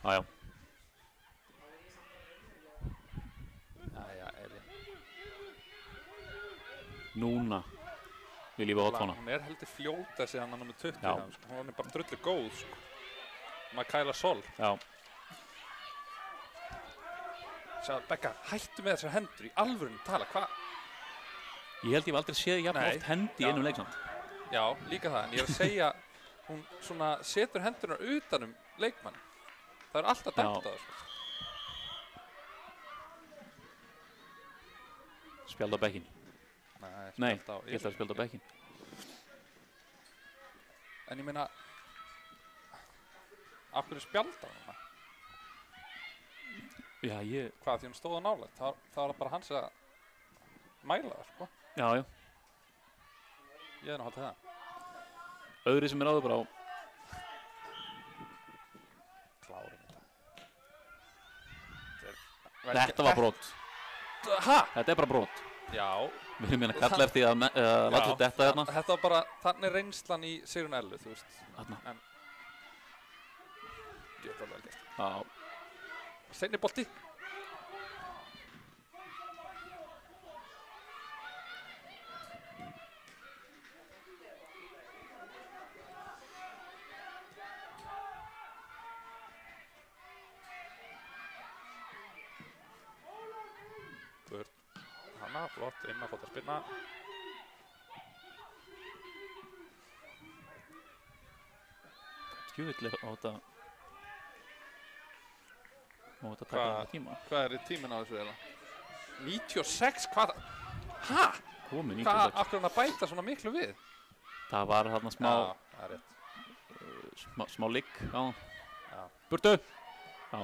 Já. Jæja, Elín. Núna vil ég bóta hana. Hún er heldur fljót þessi hann með 20. Sko. Hún er bara drullu góð, sko. Mikaela Sol. Já. Sjá, Becca, hættu með þessar hendur í alvörunni tala, hvað? Ég held ég hef aldrei séð jafn oft hendi í einum leiksamt. Já, líka það, en ég er að segja, hún svona setur hendurnar utanum leikmann. Það er alltaf dæmt á það, sko. Spjald á bekkinn. Nei, ég held að spjald á bekkinn. En ég meina, af hverju spjald á hana? Já, Hvað, því hún stóð á nálægt? Það var bara hans að mæla það, sko. Já. Ég er nú haldið það. Öðri sem er áður bara á. Klárum þetta. Þetta var brot. Hæ? Þetta er bara brot. Já. Við erum hérna kalla eftir að láta þetta hérna. Þetta var bara, þannig reynslan í Sigrún Ellu, þú veist. Þarna. En ég veit alveg vel gert. Já. Seinni bolti. Burt. Hanna, flott, inn að fóta spilna. Skjúvillir á þetta. Má þetta taka þetta tíma? Hvað er tíminn á þessu eða? 96, hvað? Hæ? Komin 96. Hvað, af hverju hann að bæta svona miklu við? Það var þarna smá. Já, það er rétt. Smá ligg á. Já. Burtu! Já.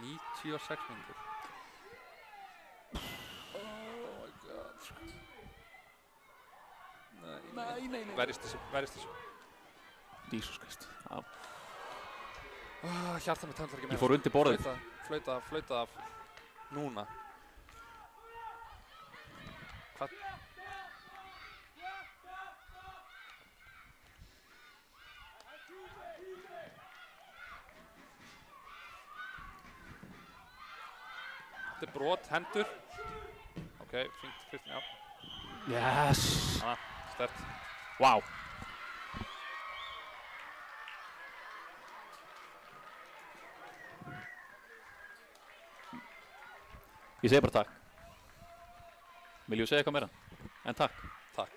96 mínútur. Oh my god. Nei. Verjist þessu. Jesus Christ. Já. Hjarta mitt höndlar ekki með. Ég fór undir borðið. Flauta af. Núna. Hvað? Þetta er brot, hendur. Ok, fínt, Kristín, já. Yes! Hanna, sterkt. Wow! Ég segi bara takk. Viljum við segja eitthvað meira? En takk. Takk.